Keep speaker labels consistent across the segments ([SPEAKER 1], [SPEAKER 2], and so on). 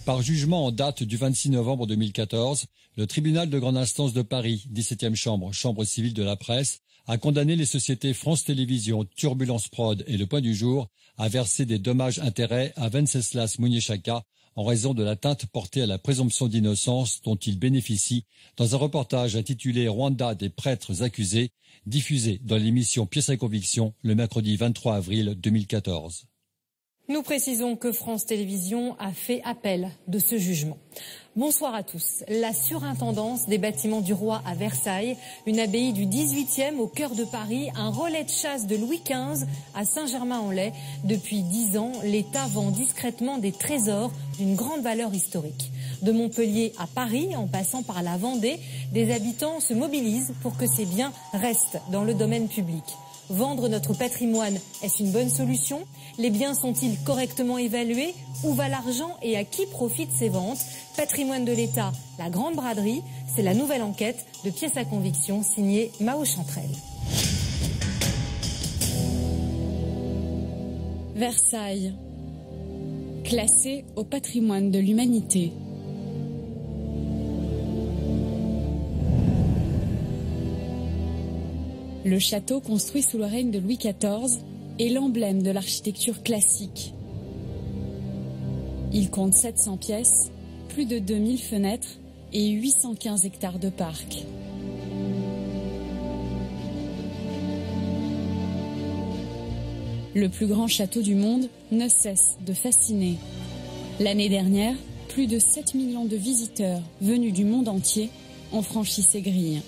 [SPEAKER 1] Par jugement en date du 26 novembre 2014, le tribunal de grande instance de Paris, 17e chambre, chambre civile de la presse, a condamné les sociétés France Télévisions, Turbulence Prod et Le Point du Jour à verser des dommages-intérêts à Venceslas Munyechaka en raison de l'atteinte portée à la présomption d'innocence dont il bénéficie dans un reportage intitulé Rwanda des prêtres accusés, diffusé dans l'émission Pièces à conviction le mercredi 23 avril 2014.
[SPEAKER 2] Nous précisons que France Télévisions a fait appel de ce jugement. Bonsoir à tous. La surintendance des bâtiments du roi à Versailles, une abbaye du 18e au cœur de Paris, un relais de chasse de Louis XV à Saint-Germain-en-Laye. Depuis 10 ans, l'État vend discrètement des trésors d'une grande valeur historique. De Montpellier à Paris, en passant par la Vendée, des habitants se mobilisent pour que ces biens restent dans le domaine public. Vendre notre patrimoine, est-ce une bonne solution? Les biens sont-ils correctement évalués? Où va l'argent et à qui profitent ces ventes? Patrimoine de l'État, la grande braderie, c'est la nouvelle enquête de Pièces à conviction signée Mao Chantrel.
[SPEAKER 3] Versailles, classé au patrimoine de l'humanité. Le château, construit sous le règne de Louis XIV, est l'emblème de l'architecture classique. Il compte 700 pièces, plus de 2000 fenêtres et 815 hectares de parc. Le plus grand château du monde ne cesse de fasciner. L'année dernière, plus de 7 millions de visiteurs venus du monde entier ont franchi ses grilles.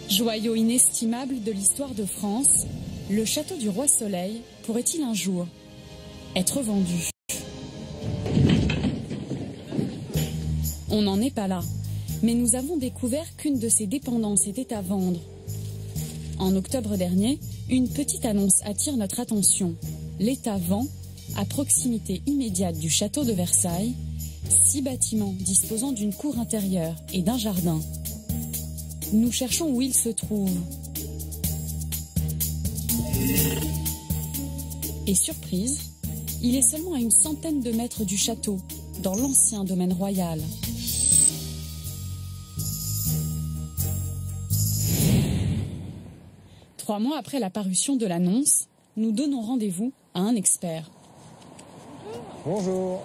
[SPEAKER 3] Joyau inestimable de l'histoire de France, le château du Roi Soleil pourrait-il un jour être vendu? On n'en est pas là, mais nous avons découvert qu'une de ses dépendances était à vendre. En octobre dernier, une petite annonce attire notre attention. L'État vend, à proximité immédiate du château de Versailles, 6 bâtiments disposant d'une cour intérieure et d'un jardin. Nous cherchons où il se trouve. Et surprise, il est seulement à une centaine de mètres du château, dans l'ancien domaine royal. Trois mois après la parution de l'annonce, nous donnons rendez-vous à un expert.
[SPEAKER 4] Bonjour.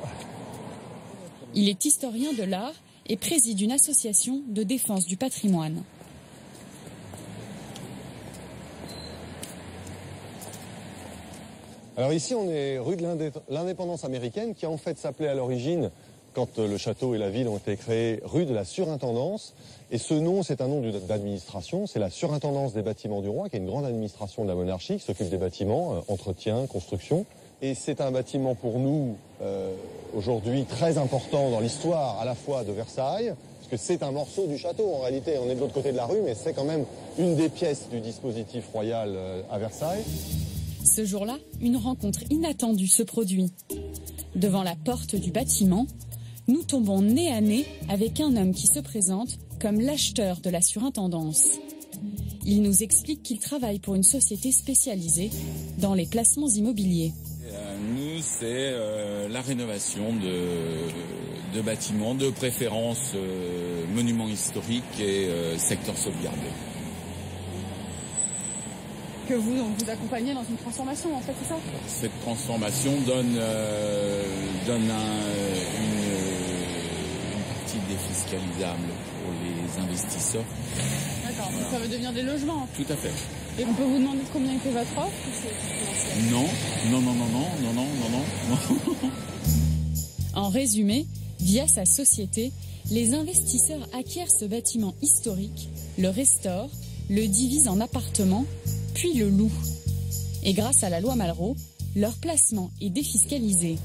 [SPEAKER 3] Il est historien de l'art et préside une association de défense du patrimoine.
[SPEAKER 4] Alors ici, on est rue de l'Indépendance américaine, qui en fait s'appelait à l'origine, quand le château et la ville ont été créés, rue de la Surintendance. Et ce nom, c'est un nom d'administration, c'est la Surintendance des bâtiments du roi, qui est une grande administration de la monarchie, qui s'occupe des bâtiments, entretien, construction. Et c'est un bâtiment pour nous, aujourd'hui, très important dans l'histoire à la fois de Versailles, parce que c'est un morceau du château en réalité. On est de l'autre côté de la rue, mais c'est quand même une des pièces du dispositif royal à Versailles.
[SPEAKER 3] Ce jour-là, une rencontre inattendue se produit. Devant la porte du bâtiment, nous tombons nez à nez avec un homme qui se présente comme l'acheteur de la surintendance. Il nous explique qu'il travaille pour une société spécialisée dans les placements immobiliers.
[SPEAKER 5] Nous, c'est la rénovation de bâtiments, de préférence monuments historiques et secteurs sauvegardés.
[SPEAKER 3] Que vous accompagnez dans une transformation, en fait, c'est ça?
[SPEAKER 5] Cette transformation donne une partie défiscalisable pour les investisseurs.
[SPEAKER 3] D'accord, donc ça veut devenir des logements.
[SPEAKER 5] Tout à fait.
[SPEAKER 3] Et on peut vous demander combien était votre offre?
[SPEAKER 5] Non.
[SPEAKER 3] En résumé, via sa société, les investisseurs acquièrent ce bâtiment historique, le restaurent, le divisent en appartements, puis le louent. Et grâce à la loi Malraux, leur placement est défiscalisé.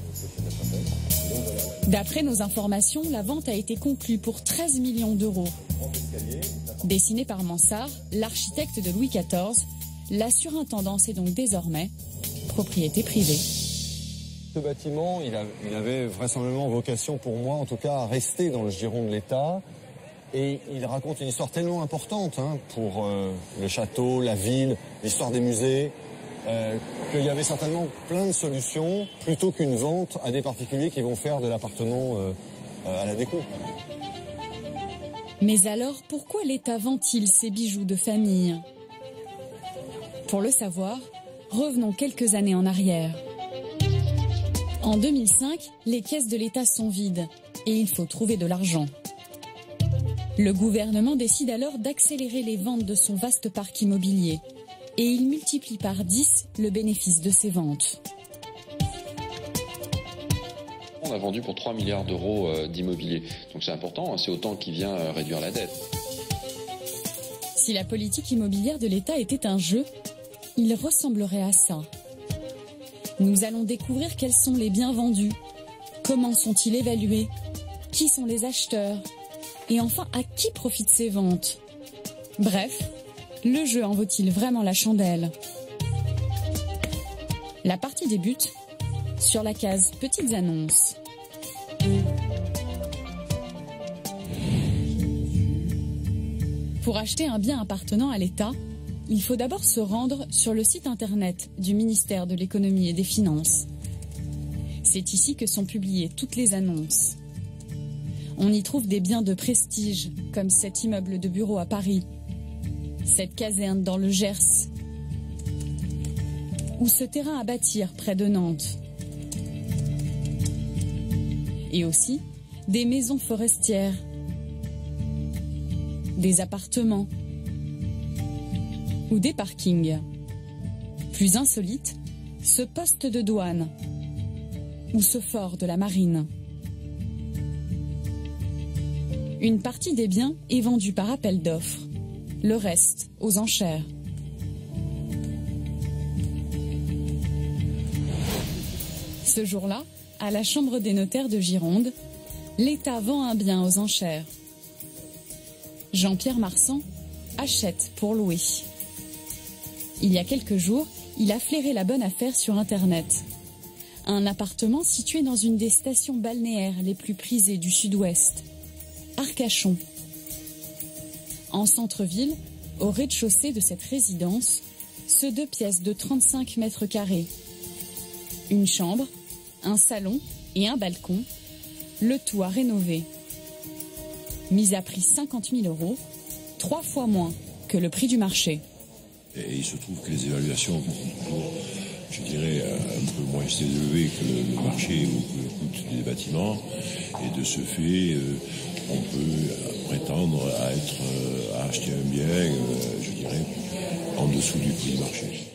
[SPEAKER 3] D'après nos informations, la vente a été conclue pour 13 millions d'euros. Dessiné par Mansart, l'architecte de Louis XIV, la surintendance est donc désormais propriété privée.
[SPEAKER 4] Ce bâtiment, il avait vraisemblablement vocation, pour moi en tout cas, à rester dans le giron de l'État. Et il raconte une histoire tellement importante pour le château, la ville, l'histoire des musées. qu'il y avait certainement plein de solutions plutôt qu'une vente à des particuliers qui vont faire de l'appartement à la déco.
[SPEAKER 3] Mais alors, pourquoi l'État vend-il ces bijoux de famille? Pour le savoir, revenons quelques années en arrière. En 2005, les caisses de l'État sont vides et il faut trouver de l'argent. Le gouvernement décide alors d'accélérer les ventes de son vaste parc immobilier et il multiplie par 10 le bénéfice de ces ventes.
[SPEAKER 6] On a vendu pour 3 milliards d'euros d'immobilier. Donc c'est important, c'est autant qui vient réduire la dette.
[SPEAKER 3] Si la politique immobilière de l'État était un jeu, il ressemblerait à ça. Nous allons découvrir quels sont les biens vendus, comment sont-ils évalués, qui sont les acheteurs, et enfin à qui profitent ces ventes. Bref, le jeu en vaut-il vraiment la chandelle? La partie débute sur la case Petites annonces. Pour acheter un bien appartenant à l'État, il faut d'abord se rendre sur le site internet du ministère de l'Économie et des Finances. C'est ici que sont publiées toutes les annonces. On y trouve des biens de prestige, comme cet immeuble de bureau à Paris, cette caserne dans le Gers, ou ce terrain à bâtir près de Nantes. Et aussi des maisons forestières, des appartements ou des parkings. Plus insolite, ce poste de douane ou ce fort de la marine. Une partie des biens est vendue par appel d'offres, le reste aux enchères. Ce jour-là, à la Chambre des notaires de Gironde, l'État vend un bien aux enchères. Jean-Pierre Marsan achète pour louer. Il y a quelques jours, il a flairé la bonne affaire sur Internet. Un appartement situé dans une des stations balnéaires les plus prisées du Sud-Ouest, Arcachon. En centre-ville, au rez-de-chaussée de cette résidence, ce 2 pièces de 35 mètres carrés. Une chambre, un salon et un balcon, le tout à rénover. Mise à prix 50 000 €, 3 fois moins que le prix du marché.
[SPEAKER 7] Et il se trouve que les évaluations sont toujours, je dirais, un peu moins élevées que le marché ou que le coût des bâtiments. Et de ce fait, on peut prétendre à acheter un bien, je dirais, en dessous du prix du marché.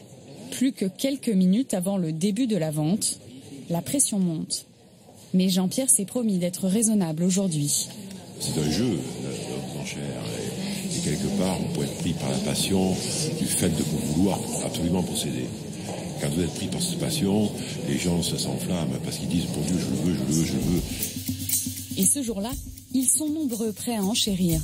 [SPEAKER 3] Plus que quelques minutes avant le début de la vente, la pression monte. Mais Jean-Pierre s'est promis d'être raisonnable aujourd'hui.
[SPEAKER 7] C'est un jeu, l'enchère. Et quelque part, on peut être pris par la passion du fait de vouloir absolument posséder. Quand vous êtes pris par cette passion, les gens s'enflamment parce qu'ils disent « Pour Dieu, je le veux, je le veux, je le veux ».
[SPEAKER 3] Et ce jour-là, ils sont nombreux prêts à enchérir.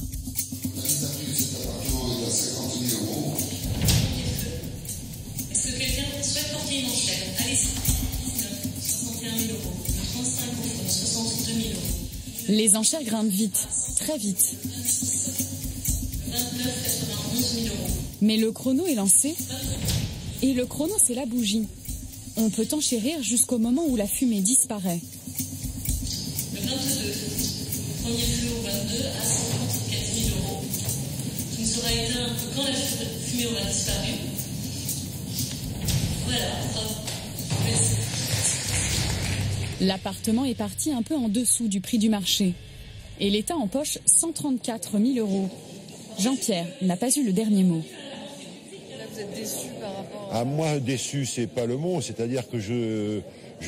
[SPEAKER 8] Est-ce que quelqu'un souhaite porter une enchère? Allez-y. 61 000 €, 35 €, 62 000 €.
[SPEAKER 3] Les enchères grimpent vite, très vite.
[SPEAKER 8] 29,91 000 €.
[SPEAKER 3] Mais le chrono est lancé. Et le chrono, c'est la bougie. On peut enchérir jusqu'au moment où la fumée disparaît.
[SPEAKER 8] Le 22, premier flux au 22 à 54 000 €, qui ne sera éteint que quand la fumée aura disparu. Voilà.
[SPEAKER 3] L'appartement est parti un peu en dessous du prix du marché. Et l'État empoche 134 000 €. Jean-Pierre n'a pas eu le dernier mot.
[SPEAKER 2] Vous êtes déçu par rapport
[SPEAKER 9] à... moi, déçu, c'est pas le mot. C'est-à-dire que je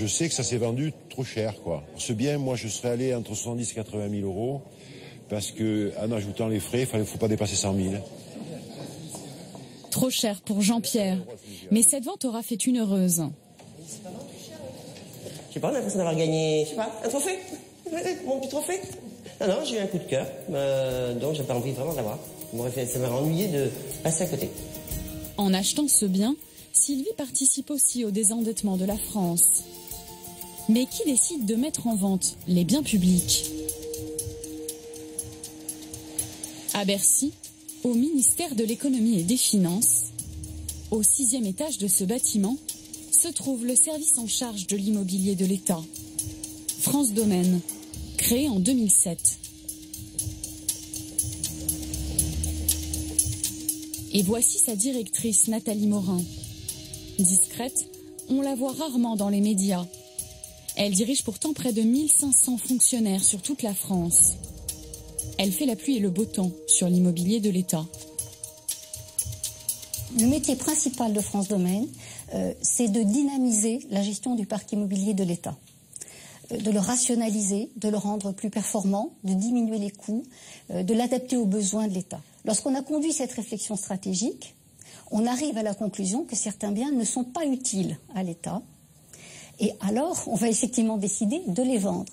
[SPEAKER 9] sais que ça s'est vendu trop cher, quoi. Pour ce bien, moi, je serais allé entre 70 et 80 000 € parce que, en ajoutant les frais, il ne faut pas dépasser 100 000.
[SPEAKER 3] Trop cher pour Jean-Pierre. Mais cette vente aura fait une heureuse.
[SPEAKER 10] Je sais pas, on a l'impression d'avoir gagné, je sais pas, un trophée. Mon petit trophée. Non, j'ai eu un coup de cœur, donc j'ai pas envie vraiment d'avoir. Ça m'a ennuyé de passer à côté.
[SPEAKER 3] En achetant ce bien, Sylvie participe aussi au désendettement de la France. Mais qui décide de mettre en vente les biens publics? À Bercy, au ministère de l'Économie et des Finances, Au 6e étage de ce bâtiment se trouve le service en charge de l'immobilier de l'État, France Domaine, créé en 2007. Et voici sa directrice, Nathalie Morin. Discrète, on la voit rarement dans les médias. Elle dirige pourtant près de 1500 fonctionnaires sur toute la France. Elle fait la pluie et le beau temps sur l'immobilier de l'État.
[SPEAKER 11] Le métier principal de France Domaine, c'est de dynamiser la gestion du parc immobilier de l'État, de le rationaliser, de le rendre plus performant, de diminuer les coûts, de l'adapter aux besoins de l'État. Lorsqu'on a conduit cette réflexion stratégique, on arrive à la conclusion que certains biens ne sont pas utiles à l'État. Et alors, on va effectivement décider de les vendre.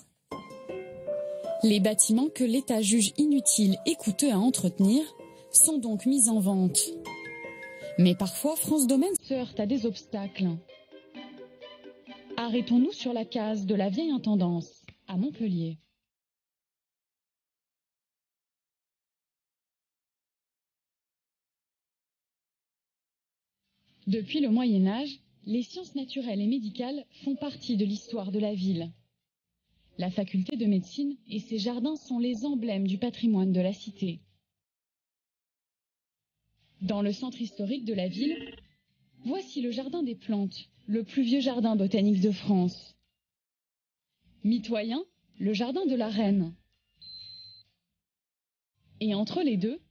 [SPEAKER 3] Les bâtiments que l'État juge inutiles et coûteux à entretenir sont donc mis en vente. Mais parfois, France Domaine se heurte à des obstacles. Arrêtons-nous sur la case de la vieille intendance, à Montpellier. Depuis le Moyen-Âge, les sciences naturelles et médicales font partie de l'histoire de la ville. La faculté de médecine et ses jardins sont les emblèmes du patrimoine de la cité. Dans le centre historique de la ville, voici le jardin des plantes, le plus vieux jardin botanique de France. Mitoyen, le jardin de la Reine. Et entre les deux,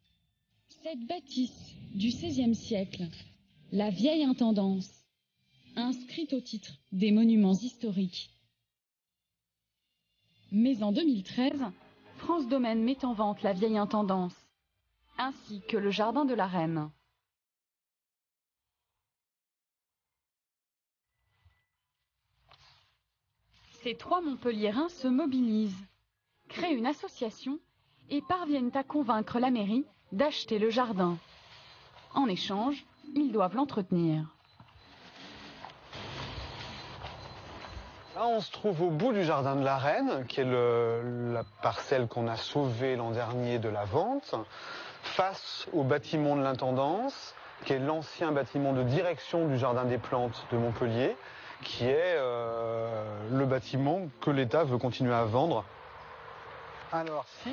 [SPEAKER 3] cette bâtisse du XVIe siècle, la vieille intendance, inscrite au titre des monuments historiques. Mais en 2013, France Domaine met en vente la vieille intendance, ainsi que le jardin de la Reine. Ces 3 Montpelliérains se mobilisent, créent une association et parviennent à convaincre la mairie d'acheter le jardin. En échange, ils doivent l'entretenir.
[SPEAKER 12] Là, on se trouve au bout du jardin de la Reine, qui est la parcelle qu'on a sauvée l'an dernier de la vente, face au bâtiment de l'intendance, qui est l'ancien bâtiment de direction du jardin des plantes de Montpellier, qui est le bâtiment que l'État veut continuer à vendre. Alors, si...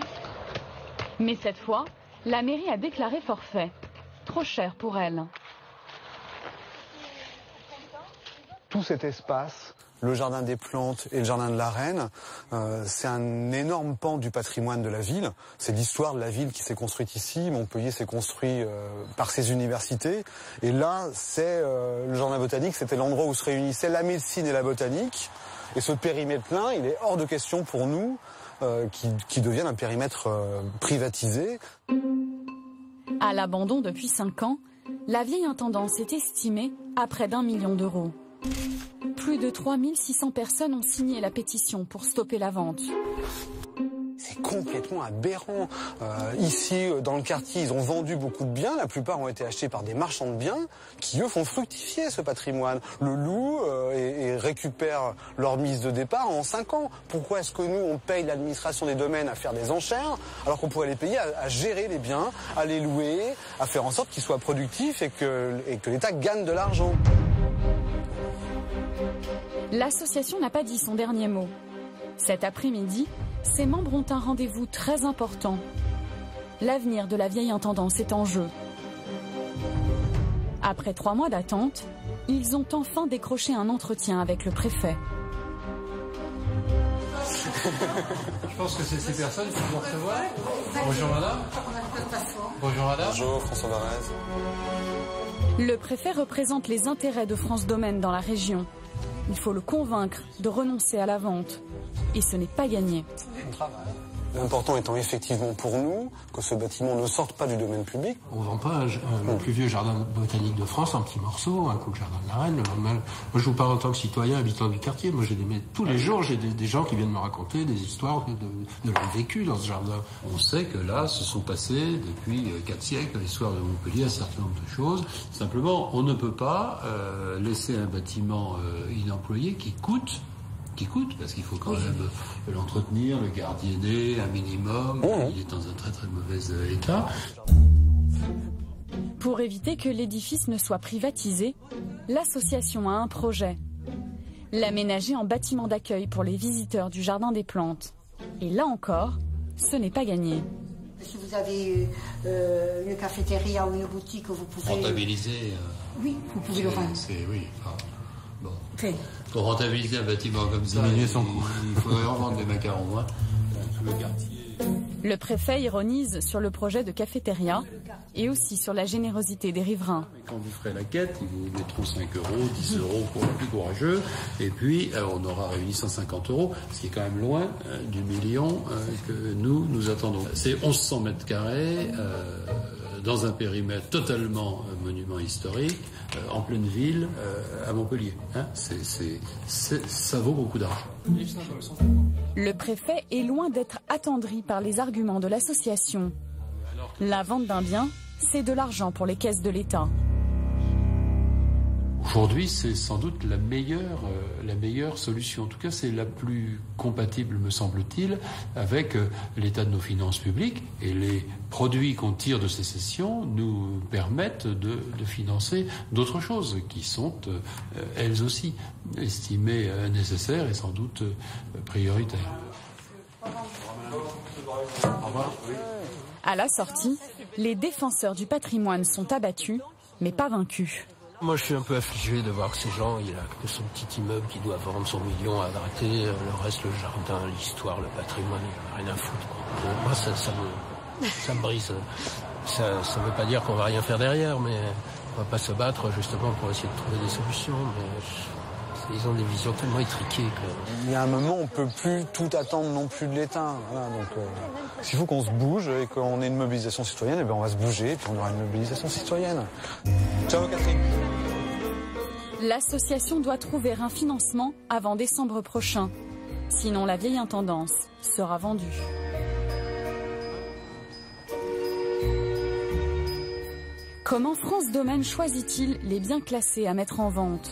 [SPEAKER 3] Mais cette fois, la mairie a déclaré forfait. Trop cher pour elle.
[SPEAKER 12] Tout cet espace, le jardin des plantes et le jardin de la Reine, c'est un énorme pan du patrimoine de la ville. C'est l'histoire de la ville qui s'est construite ici. Montpellier s'est construit par ses universités. Et là, c'est le jardin botanique, c'était l'endroit où se réunissaient la médecine et la botanique. Et ce périmètre-là, il est hors de question pour nous qui devienne un périmètre privatisé.
[SPEAKER 3] À l'abandon depuis 5 ans, la vieille intendance est estimée à près d'1 million d'euros. Plus de 3600 personnes ont signé la pétition pour stopper la vente.
[SPEAKER 12] C'est complètement aberrant. Ici, dans le quartier, ils ont vendu beaucoup de biens. La plupart ont été achetés par des marchands de biens qui, eux, font fructifier ce patrimoine. Le louent et récupèrent leur mise de départ en 5 ans. Pourquoi est-ce que nous, on paye l'administration des domaines à faire des enchères, alors qu'on pourrait les payer à gérer les biens, à les louer, à faire en sorte qu'ils soient productifs et que l'État gagne de l'argent?
[SPEAKER 3] L'association n'a pas dit son dernier mot. Cet après-midi, ses membres ont un rendez-vous très important. L'avenir de la vieille intendance est en jeu. Après 3 mois d'attente, ils ont enfin décroché un entretien avec le préfet.
[SPEAKER 13] Je pense que c'est ces personnes qui vont recevoir. Bonjour madame. Bonjour madame.
[SPEAKER 12] Bonjour François Varese.
[SPEAKER 3] Le préfet représente les intérêts de France Domaine dans la région. Il faut le convaincre de renoncer à la vente. Et ce n'est pas gagné.
[SPEAKER 12] L'important étant effectivement pour nous que ce bâtiment ne sorte pas du domaine public.
[SPEAKER 13] On ne vend pas le plus vieux jardin botanique de France en petits morceaux, un coup le jardin de la Reine, le lendemain. Moi je vous parle en tant que citoyen habitant du quartier. Moi tous les jours j'ai des gens qui viennent me raconter des histoires de leur vécu dans ce jardin. On sait que là se sont passées depuis 4 siècles l'histoire de Montpellier un certain nombre de choses. Simplement on ne peut pas laisser un bâtiment inemployé qui coûte, parce qu'il faut quand même l'entretenir, le gardienner, un minimum. Il est dans un très très mauvais état.
[SPEAKER 3] Pour éviter que l'édifice ne soit privatisé, l'association a un projet. L'aménager en bâtiment d'accueil pour les visiteurs du Jardin des Plantes. Et là encore, ce n'est pas gagné.
[SPEAKER 11] Si vous avez une cafétéria ou une boutique, vous pouvez...
[SPEAKER 14] Rentabiliser...
[SPEAKER 11] oui, vous pouvez le rendre.
[SPEAKER 14] Oui, bon.
[SPEAKER 11] Okay.
[SPEAKER 14] Pour rentabiliser un bâtiment comme ça, il faudrait en vendre des macarons, moi. Tout le quartier.
[SPEAKER 3] Le préfet ironise sur le projet de cafétéria et aussi sur la générosité des riverains.
[SPEAKER 14] Quand vous ferez la quête, ils vous mettront 5 €, 10 € pour le plus courageux, et puis on aura réuni 150 €, ce qui est quand même loin du million que nous attendons. C'est 1100 mètres carrés dans un périmètre totalement monument historique, en pleine ville, à Montpellier. Hein, ça vaut beaucoup d'argent.
[SPEAKER 3] Le préfet est loin d'être attendri par les arguments de l'association. La vente d'un bien, c'est de l'argent pour les caisses de l'État.
[SPEAKER 14] Aujourd'hui, c'est sans doute la meilleure solution. En tout cas, c'est la plus compatible, me semble-t-il, avec l'état de nos finances publiques. Et les produits qu'on tire de ces cessions nous permettent de financer d'autres choses qui sont, elles aussi, estimées nécessaires et sans doute prioritaires.
[SPEAKER 3] Au revoir. À la sortie, les défenseurs du patrimoine sont abattus, mais pas vaincus.
[SPEAKER 13] Moi, je suis un peu affligé de voir que ces gens, il a que son petit immeuble qui doit vendre son million à gratter, le reste, le jardin, l'histoire, le patrimoine, il n'a rien à foutre. Moi, ça me brise. Ça ne veut pas dire qu'on va rien faire derrière, mais on va pas se battre justement pour essayer de trouver des solutions. Mais ils ont des visions tellement étriquées que...
[SPEAKER 12] Il y a un moment, on ne peut plus tout attendre non plus de l'État. Voilà, donc, s'il faut qu'on se bouge et qu'on ait une mobilisation citoyenne, eh bien, on va se bouger et puis on aura une mobilisation citoyenne. Ciao Catherine.
[SPEAKER 3] L'association doit trouver un financement avant décembre prochain. Sinon, la vieille intendance sera vendue. Comment France Domaine choisit-il les biens classés à mettre en vente ?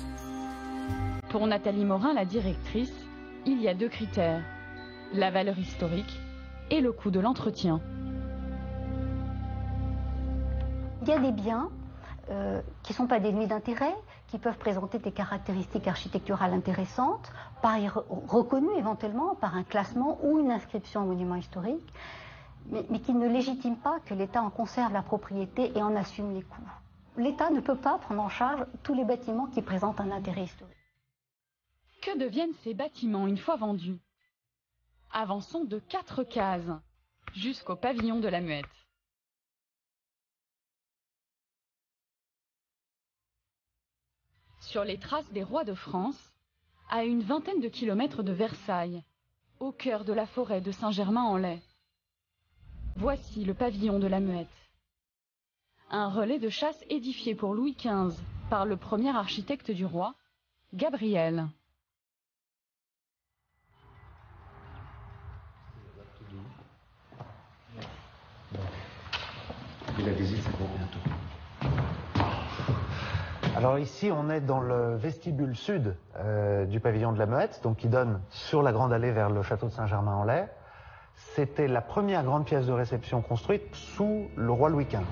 [SPEAKER 3] Pour Nathalie Morin, la directrice, il y a 2 critères. La valeur historique et le coût de l'entretien.
[SPEAKER 11] Il y a des biens qui ne sont pas dénués d'intérêt, qui peuvent présenter des caractéristiques architecturales intéressantes, reconnues éventuellement par un classement ou une inscription au monument historique, mais qui ne légitiment pas que l'État en conserve la propriété et en assume les coûts. L'État ne peut pas prendre en charge tous les bâtiments qui présentent un intérêt historique.
[SPEAKER 3] Que deviennent ces bâtiments une fois vendus? Avançons de 4 cases jusqu'au pavillon de la Muette. Sur les traces des rois de France, à une vingtaine de kilomètres de Versailles, au cœur de la forêt de Saint-Germain-en-Laye. Voici le pavillon de la Muette. Un relais de chasse édifié pour Louis XV par le premier architecte du roi, Gabriel.
[SPEAKER 15] Et la visite, c'est pour bientôt. Alors ici, on est dans le vestibule sud du pavillon de la Muette, donc qui donne sur la grande allée vers le château de Saint-Germain-en-Laye. C'était la première grande pièce de réception construite sous le roi Louis XV.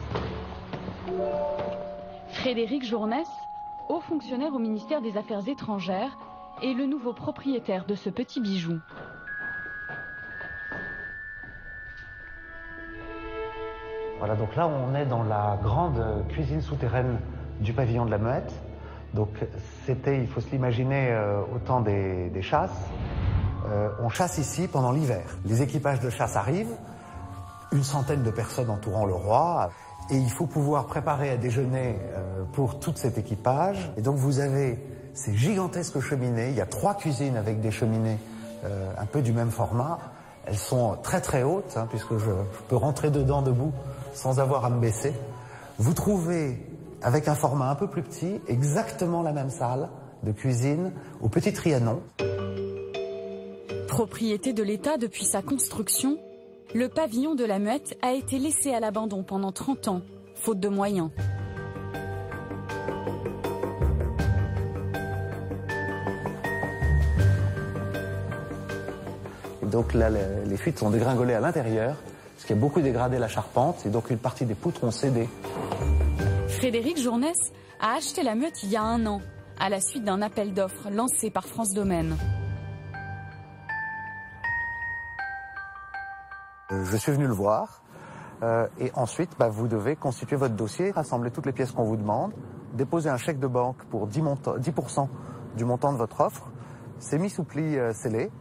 [SPEAKER 3] Frédéric Journès, haut fonctionnaire au ministère des Affaires étrangères, est le nouveau propriétaire de ce petit bijou.
[SPEAKER 15] Voilà, donc là on est dans la grande cuisine souterraine du pavillon de la Muette. Donc c'était, il faut se l'imaginer, au temps des chasses. On chasse ici pendant l'hiver. Les équipages de chasse arrivent, une centaine de personnes entourant le roi, et il faut pouvoir préparer à déjeuner pour tout cet équipage. Et donc vous avez ces gigantesques cheminées, il y a 3 cuisines avec des cheminées un peu du même format. Elles sont très très hautes, hein, puisque je peux rentrer dedans debout sans avoir à me baisser. Vous trouvez, avec un format un peu plus petit, exactement la même salle de cuisine au Petit Trianon.
[SPEAKER 3] Propriété de l'État depuis sa construction, le pavillon de la Muette a été laissé à l'abandon pendant 30 ans, faute de moyens.
[SPEAKER 15] Donc là, les fuites sont dégringolées à l'intérieur, parce qu'il y a beaucoup dégradé la charpente, et donc une partie des poutres ont cédé.
[SPEAKER 3] Frédéric Journès a acheté la Muette il y a 1 an, à la suite d'un appel d'offres lancé par France Domaine.
[SPEAKER 15] Je suis venu le voir et ensuite vous devez constituer votre dossier, rassembler toutes les pièces qu'on vous demande, déposer un chèque de banque pour 10% du montant de votre offre. C'est mis sous pli scellé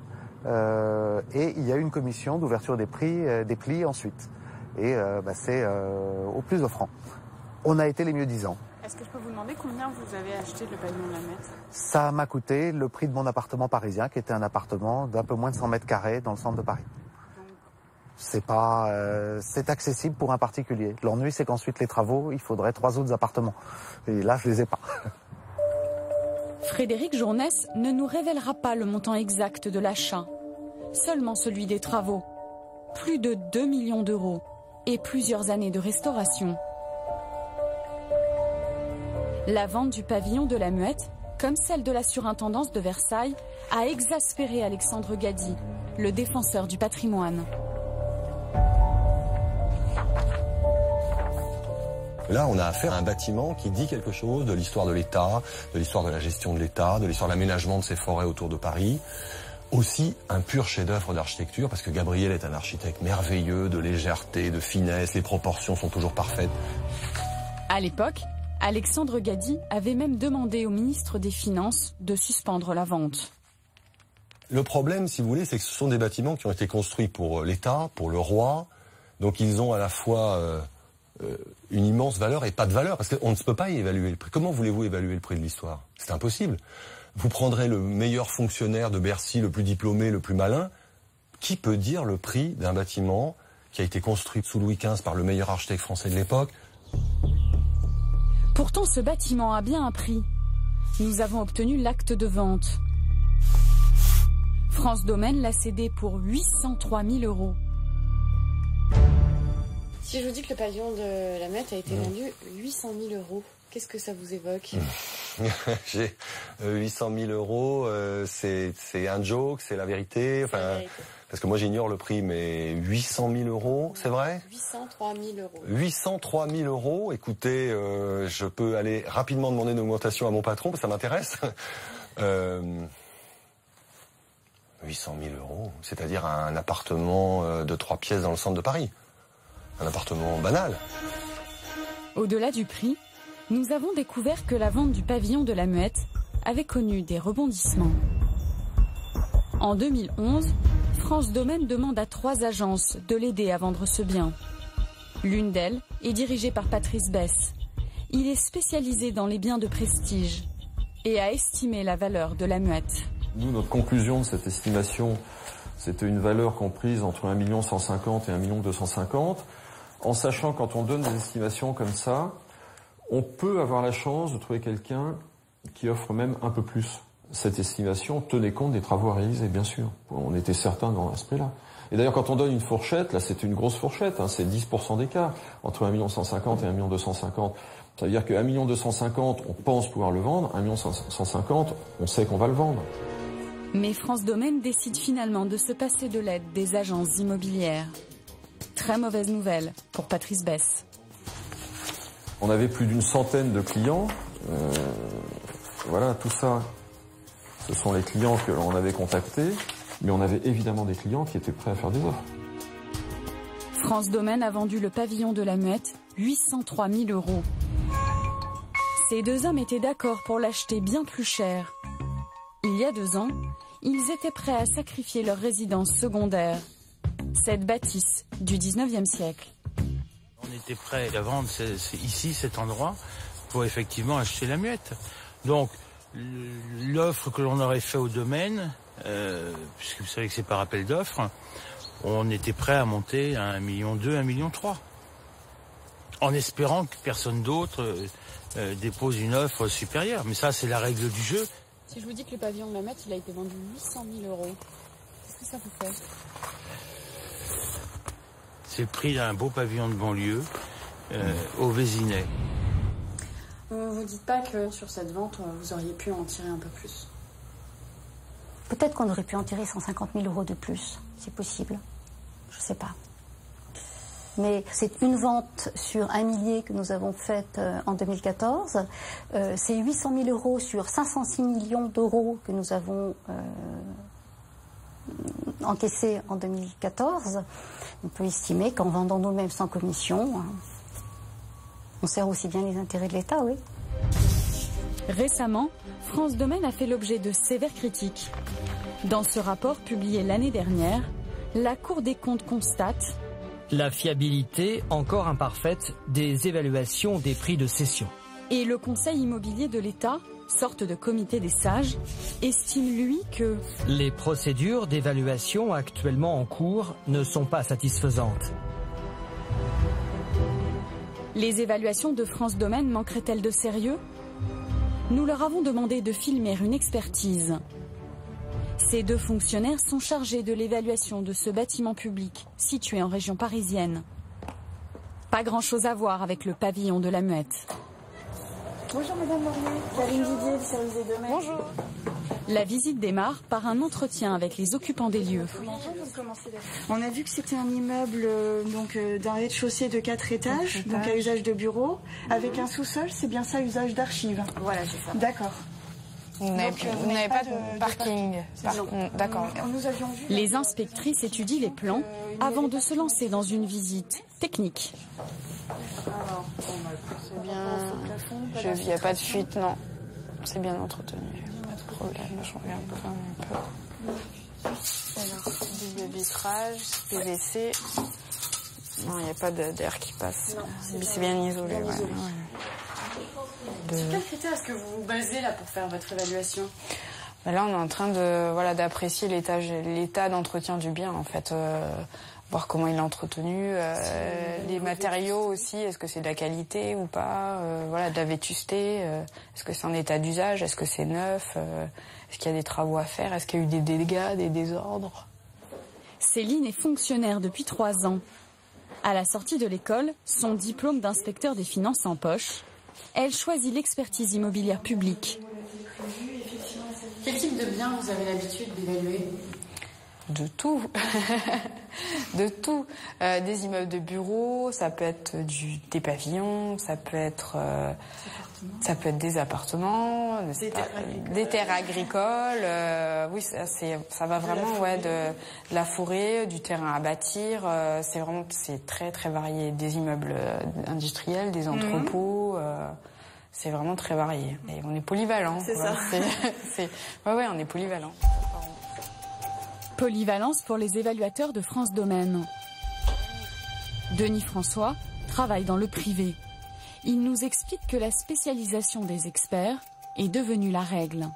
[SPEAKER 15] et il y a une commission d'ouverture des plis ensuite. Et c'est au plus offrant. On a été les mieux disants.
[SPEAKER 3] Est-ce que je peux vous demander combien vous avez acheté le pavillon de la Muette?
[SPEAKER 15] Ça m'a coûté le prix de mon appartement parisien, qui était un appartement d'un peu moins de 100 mètres carrés dans le centre de Paris. C'est accessible pour un particulier. L'ennui, c'est qu'ensuite les travaux, il faudrait 3 autres appartements. Et là, je les ai pas.
[SPEAKER 3] Frédéric Journès ne nous révélera pas le montant exact de l'achat, seulement celui des travaux. Plus de 2 millions d'euros et plusieurs années de restauration. La vente du pavillon de la Muette, comme celle de la surintendance de Versailles, a exaspéré Alexandre Gady, le défenseur du patrimoine.
[SPEAKER 16] Là, on a affaire à un bâtiment qui dit quelque chose de l'histoire de l'État, de l'histoire de la gestion de l'État, de l'histoire de l'aménagement de ces forêts autour de Paris. Aussi un pur chef-d'œuvre d'architecture, parce que Gabriel est un architecte merveilleux, de légèreté, de finesse, les proportions sont toujours parfaites.
[SPEAKER 3] À l'époque, Alexandre Gady avait même demandé au ministre des Finances de suspendre la vente.
[SPEAKER 16] Le problème, si vous voulez, c'est que ce sont des bâtiments qui ont été construits pour l'État, pour le roi, donc ils ont à la fois une immense valeur et pas de valeur, parce qu'on ne peut pas y évaluer le prix. Comment voulez-vous évaluer le prix de l'histoire? C'est impossible. Vous prendrez le meilleur fonctionnaire de Bercy, le plus diplômé, le plus malin. Qui peut dire le prix d'un bâtiment qui a été construit sous Louis XV par le meilleur architecte français de l'époque?
[SPEAKER 3] Pourtant, ce bâtiment a bien un prix. Nous avons obtenu l'acte de vente. France Domaine l'a cédé pour 803 000 euros.
[SPEAKER 17] Si je vous dis que le pavillon de la Muette a été vendu 800 000 euros, qu'est-ce que ça vous évoque?
[SPEAKER 16] J'ai 800 000 euros, c'est un joke, c'est la vérité. Enfin, parce que moi j'ignore le prix, mais 800 000 euros, c'est vrai?
[SPEAKER 17] 803 000 euros.
[SPEAKER 16] 803 000 euros. Écoutez, je peux aller rapidement demander une augmentation à mon patron, parce que ça m'intéresse. 800 000 euros, c'est-à-dire un appartement de 3 pièces dans le centre de Paris. Un appartement banal.
[SPEAKER 3] Au-delà du prix, nous avons découvert que la vente du pavillon de la Muette avait connu des rebondissements. En 2011, France Domaine demande à 3 agences de l'aider à vendre ce bien. L'une d'elles est dirigée par Patrice Besse. Il est spécialisé dans les biens de prestige et a estimé la valeur de la Muette.
[SPEAKER 18] Nous, notre conclusion de cette estimation, c'était une valeur comprise entre 1 150 000 et 1 250 000. En sachant, quand on donne des estimations comme ça, on peut avoir la chance de trouver quelqu'un qui offre même un peu plus. Cette estimation tenait compte des travaux à réaliser, bien sûr. On était certain dans ce prix-là. Et d'ailleurs, quand on donne une fourchette, là c'est une grosse fourchette, c'est 10% d'écart entre 1 150 000 et 1 250 000. Ça veut dire que 1 250 000, on pense pouvoir le vendre, 1 150 000, on sait qu'on va le vendre.
[SPEAKER 3] Mais France Domaine décide finalement de se passer de l'aide des agences immobilières. Très mauvaise nouvelle pour Patrice Besse.
[SPEAKER 18] On avait plus d'une centaine de clients. Voilà, tout ça, ce sont les clients que l'on avait contactés. Mais on avait évidemment des clients qui étaient prêts à faire des offres.
[SPEAKER 3] France Domaine a vendu le pavillon de la Muette 803 000 euros. Ces 2 hommes étaient d'accord pour l'acheter bien plus cher. Il y a 2 ans, ils étaient prêts à sacrifier leur résidence secondaire. Cette bâtisse du 19e siècle.
[SPEAKER 19] On était prêts à vendre ici, cet endroit, pour effectivement acheter la Muette. Donc, l'offre que l'on aurait fait au domaine, puisque vous savez que c'est par appel d'offres, on était prêt à monter à 1,2 million, 1,3 million. En espérant que personne d'autre dépose une offre supérieure. Mais ça, c'est la règle du jeu.
[SPEAKER 17] Si je vous dis que le pavillon de la Muette, il a été vendu 800 000 euros, qu'est-ce que ça vous fait?
[SPEAKER 19] C'est le prix d'un beau pavillon de banlieue au Vésinet.
[SPEAKER 17] Vous dites pas que sur cette vente, vous auriez pu en tirer un peu plus?
[SPEAKER 11] Peut-être qu'on aurait pu en tirer 150 000 euros de plus. C'est possible. Je sais pas. mais c'est une vente sur 1 millier que nous avons faite en 2014. C'est 800 000 euros sur 506 millions d'euros que nous avons encaissés en 2014. On peut estimer qu'en vendant nous-mêmes sans commission, on sert aussi bien les intérêts de l'État, oui.
[SPEAKER 3] Récemment, France Domaine a fait l'objet de sévères critiques. Dans ce rapport publié l'année dernière, la Cour des comptes constate
[SPEAKER 20] la fiabilité encore imparfaite des évaluations des prix de cession.
[SPEAKER 3] Et le Conseil immobilier de l'État, sorte de comité des sages, estime lui que
[SPEAKER 20] les procédures d'évaluation actuellement en cours ne sont pas satisfaisantes.
[SPEAKER 3] Les évaluations de France Domaine manqueraient-elles de sérieux ? Nous leur avons demandé de filmer une expertise. Ces 2 fonctionnaires sont chargés de l'évaluation de ce bâtiment public situé en région parisienne. Pas grand-chose à voir avec le pavillon de la Muette.
[SPEAKER 21] Bonjour Madame Laurier, Karine Didier du service des domaines. Bonjour.
[SPEAKER 3] La visite démarre par un entretien avec les occupants des lieux.
[SPEAKER 21] On a vu que c'était un immeuble d'un rez-de-chaussée de 4 étages, donc à usage de bureau, avec un sous-sol, c'est bien ça, usage d'archives.
[SPEAKER 17] Voilà, c'est ça.
[SPEAKER 21] D'accord.
[SPEAKER 17] Vous n'avez pas de parking. D'accord.
[SPEAKER 3] Les inspectrices étudient les plans avant de se lancer dans une visite technique.
[SPEAKER 17] C'est bien. Il n'y a pas de fuite, non. C'est bien entretenu. Pas de problème. Je regarde quand même un peu. Alors, double vitrage, PVC. Non, il n'y a pas d'air qui passe. C'est bien isolé.
[SPEAKER 21] Sur quels critères est-ce que vous vous basez là pour faire votre évaluation ?
[SPEAKER 17] Là, on est en train d'apprécier l'état d'entretien du bien, en fait. Voir comment il est entretenu, les matériaux aussi, est-ce que c'est de la qualité ou pas, de la vétusté, est-ce que c'est en état d'usage, est-ce que c'est neuf, est-ce qu'il y a des travaux à faire, est-ce qu'il y a eu des dégâts, des désordres.
[SPEAKER 3] Céline est fonctionnaire depuis 3 ans. À la sortie de l'école, son diplôme d'inspecteur des finances en poche, elle choisit l'expertise immobilière publique.
[SPEAKER 21] Quel type de biens vous avez l'habitude d'évaluer ?
[SPEAKER 17] De tout. De tout. Des immeubles de bureaux, ça peut être des pavillons, ça peut être des appartements, des terres agricoles. Oui, ça va vraiment de la forêt, du terrain à bâtir. C'est très très varié. Des immeubles industriels, des entrepôts. C'est vraiment très varié. Et on est polyvalent.
[SPEAKER 21] C'est ça.
[SPEAKER 17] On est polyvalent.
[SPEAKER 3] Polyvalence pour les évaluateurs de France Domaine. Denis François travaille dans le privé. Il nous explique que la spécialisation des experts est devenue la règle.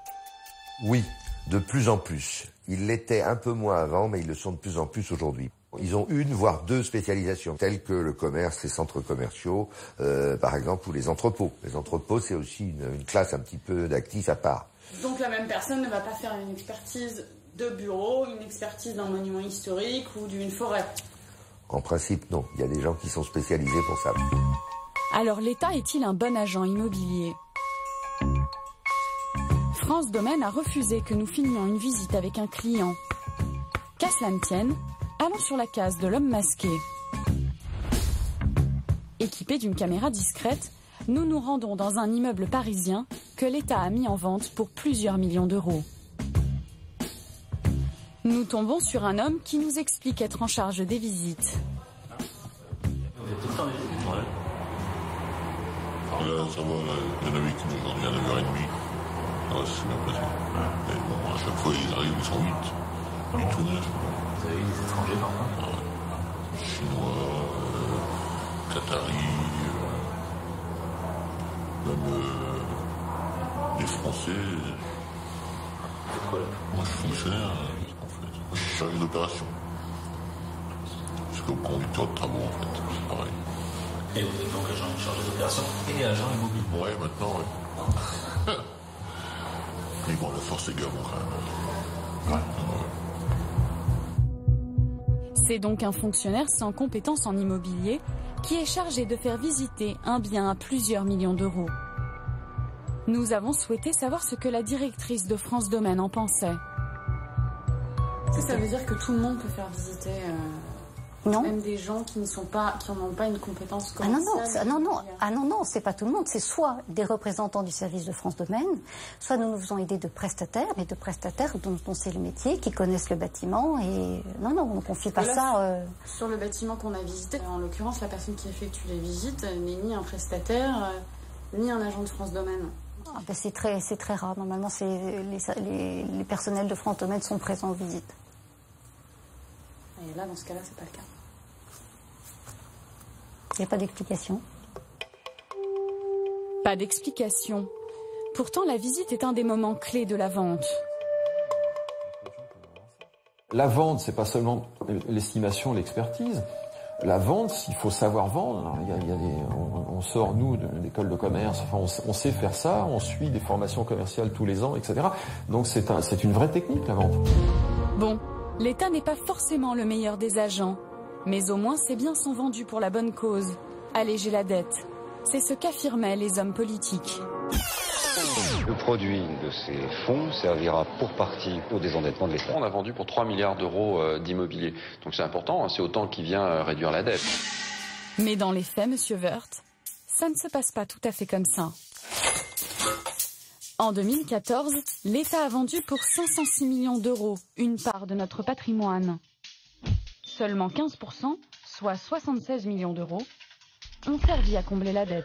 [SPEAKER 22] Oui, de plus en plus. Ils l'étaient un peu moins avant, mais ils le sont de plus en plus aujourd'hui. Ils ont 1 voire 2 spécialisations, telles que le commerce, les centres commerciaux, par exemple, ou les entrepôts. Les entrepôts, c'est aussi une classe un petit peu d'actifs à part.
[SPEAKER 21] Donc la même personne ne va pas faire une expertise de bureau, une expertise d'un monument historique ou d'une forêt?
[SPEAKER 22] En principe, non. Il y a des gens qui sont spécialisés pour ça.
[SPEAKER 3] Alors l'État est-il un bon agent immobilier? France Domaine a refusé que nous filmions une visite avec un client. Qu'à cela ne tienne, allons sur la case de l'homme masqué. Équipés d'une caméra discrète, nous nous rendons dans un immeuble parisien que l'État a mis en vente pour plusieurs millions d'euros. Nous tombons sur un homme qui nous explique être en charge des visites.
[SPEAKER 7] Là, ça va, il y en avait qui nous ont dit à 9h30. Ah, c'est bien passé. Mais bon, à chaque fois, ils arrivent, ils sont 8. 8 ou 9. Vous avez des étrangers parfois? Chinois, Qataris, même des Français. Moi, je suis fonctionnaire, en fait. Moi, je suis chargé d'opération. Jusqu'au conducteur de travaux, en fait. C'est pareil.
[SPEAKER 23] Et vous êtes donc agent chargé d'opération et agent immobilier?
[SPEAKER 7] Ouais, maintenant, ouais. Mais bon, la force est gabon, quand même. Ouais.
[SPEAKER 3] C'est donc un fonctionnaire sans compétences en immobilier qui est chargé de faire visiter un bien à plusieurs millions d'euros. Nous avons souhaité savoir ce que la directrice de France Domaine en pensait.
[SPEAKER 21] Ça veut dire que tout le monde peut faire visiter
[SPEAKER 11] Non.
[SPEAKER 17] Même des gens qui n'ont pas une compétence commerciale.
[SPEAKER 11] Non, c'est pas tout le monde. C'est soit des représentants du service de France Domaine, soit nous nous faisons aider de prestataires, mais de prestataires dont c'est le métier, qui connaissent le bâtiment. Et non, on ne confie pas ça.
[SPEAKER 17] Sur le bâtiment qu'on a visité, en l'occurrence, la personne qui effectue les visites n'est ni un prestataire, ni un agent de France Domaine.
[SPEAKER 11] C'est très rare. Normalement, les personnels de France Domaine sont présents aux visites.
[SPEAKER 17] Et là, dans ce cas-là, c'est pas le cas.
[SPEAKER 11] Il n'y a pas d'explication.
[SPEAKER 3] Pas d'explication. Pourtant, la visite est un des moments clés de la vente.
[SPEAKER 18] La vente, c'est pas seulement l'estimation, l'expertise. La vente, il faut savoir vendre. Alors, on sort, nous, de l'école de commerce, enfin, on sait faire ça, on suit des formations commerciales tous les ans, etc. Donc c'est une vraie technique, la vente.
[SPEAKER 3] Bon, l'État n'est pas forcément le meilleur des agents, mais au moins ses biens sont vendus pour la bonne cause. Alléger la dette, c'est ce qu'affirmaient les hommes politiques.
[SPEAKER 1] Le produit de ces fonds servira pour partie au désendettement de l'État.
[SPEAKER 6] On a vendu pour 3 milliards d'euros d'immobilier. Donc c'est important, c'est autant qui vient réduire la dette.
[SPEAKER 3] Mais dans les faits, monsieur Woerth, ça ne se passe pas tout à fait comme ça. En 2014, l'État a vendu pour 506 millions d'euros une part de notre patrimoine. Seulement 15%, soit 76 millions d'euros, ont servi à combler la dette.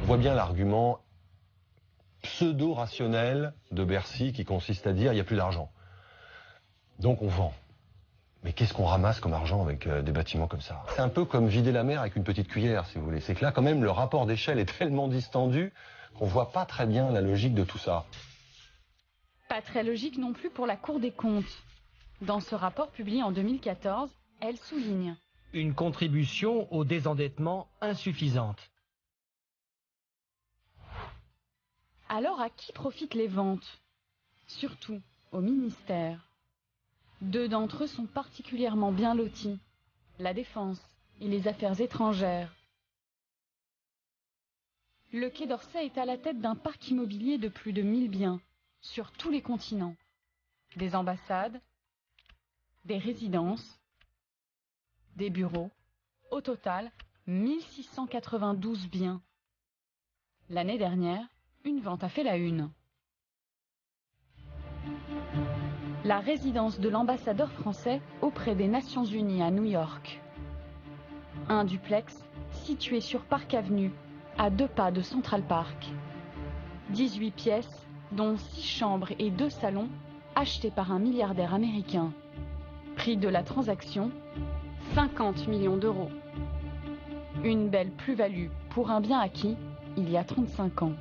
[SPEAKER 16] On voit bien l'argument pseudo-rationnel de Bercy qui consiste à dire il n'y a plus d'argent. Donc on vend. Mais qu'est-ce qu'on ramasse comme argent avec des bâtiments comme ça? C'est un peu comme vider la mer avec une petite cuillère, si vous voulez. C'est que là, quand même, le rapport d'échelle est tellement distendu qu'on ne voit pas très bien la logique de tout ça.
[SPEAKER 3] Pas très logique non plus pour la Cour des comptes. Dans ce rapport publié en 2014, elle souligne
[SPEAKER 20] une contribution au désendettement insuffisante.
[SPEAKER 3] Alors à qui profitent les ventes? Surtout au ministère. 2 d'entre eux sont particulièrement bien lotis, la défense et les affaires étrangères. Le Quai d'Orsay est à la tête d'un parc immobilier de plus de 1000 biens, sur tous les continents. Des ambassades, des résidences, des bureaux. Au total, 1692 biens. L'année dernière, une vente a fait la une. La résidence de l'ambassadeur français auprès des Nations Unies à New York. Un duplex situé sur Park Avenue, à 2 pas de Central Park. 18 pièces, dont 6 chambres et 2 salons, achetés par un milliardaire américain. Prix de la transaction, 50 millions d'euros. Une belle plus-value pour un bien acquis il y a 35 ans.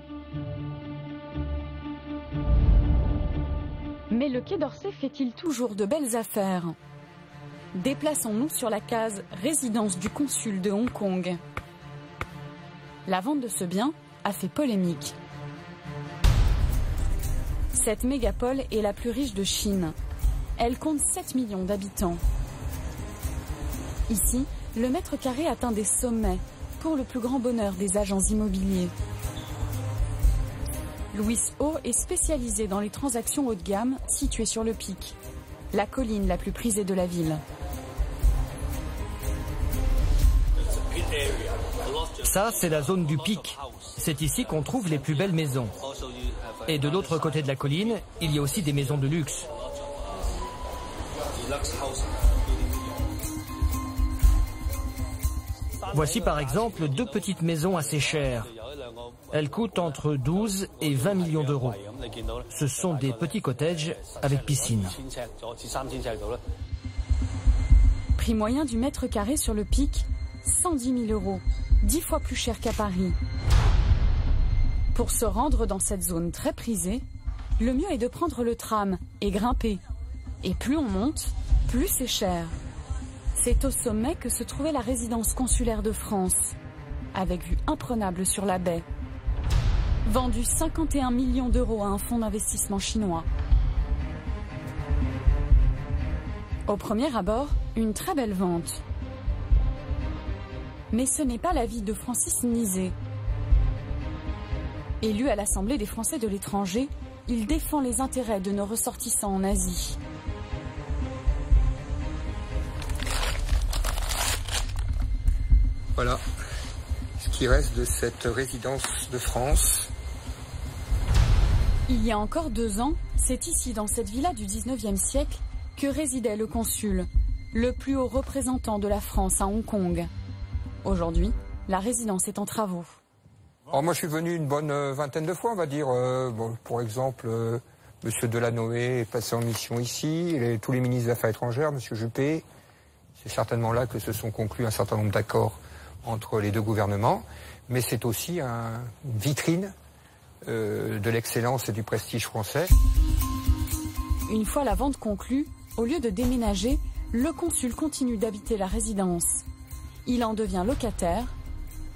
[SPEAKER 3] Mais le Quai d'Orsay fait-il toujours de belles affaires? Déplaçons-nous sur la case résidence du consul de Hong Kong. La vente de ce bien a fait polémique. Cette mégapole est la plus riche de Chine. Elle compte 7 millions d'habitants. Ici, le mètre carré atteint des sommets pour le plus grand bonheur des agents immobiliers. Louis O est spécialisé dans les transactions haut de gamme situées sur le Pic, la colline la plus prisée de la ville.
[SPEAKER 20] Ça, c'est la zone du Pic. C'est ici qu'on trouve les plus belles maisons. Et de l'autre côté de la colline, il y a aussi des maisons de luxe. Voici par exemple 2 petites maisons assez chères. Elles coûtent entre 12 et 20 millions d'euros. Ce sont des petits cottages avec piscine.
[SPEAKER 3] Prix moyen du mètre carré sur le Pic, 110 000 euros, 10 fois plus cher qu'à Paris. Pour se rendre dans cette zone très prisée, le mieux est de prendre le tram et grimper. Et plus on monte, plus c'est cher. C'est au sommet que se trouvait la résidence consulaire de France, avec vue imprenable sur la baie. Vendu 51 millions d'euros à un fonds d'investissement chinois. Au premier abord, une très belle vente. Mais ce n'est pas l'avis de Francis Nizet. Élu à l'Assemblée des Français de l'étranger, il défend les intérêts de nos ressortissants en Asie.
[SPEAKER 4] Voilà ce qui reste de cette résidence de France.
[SPEAKER 3] Il y a encore 2 ans, c'est ici, dans cette villa du 19e siècle, que résidait le consul, le plus haut représentant de la France à Hong Kong. Aujourd'hui, la résidence est en travaux.
[SPEAKER 4] Alors moi je suis venu une bonne vingtaine de fois, on va dire. Pour exemple, Monsieur Delanoë est passé en mission ici, tous les ministres des Affaires étrangères, Monsieur Juppé. C'est certainement là que se sont conclus un certain nombre d'accords entre les deux gouvernements. Mais c'est aussi une vitrine de l'excellence et du prestige français.
[SPEAKER 3] Une fois la vente conclue, au lieu de déménager, le consul continue d'habiter la résidence. Il en devient locataire.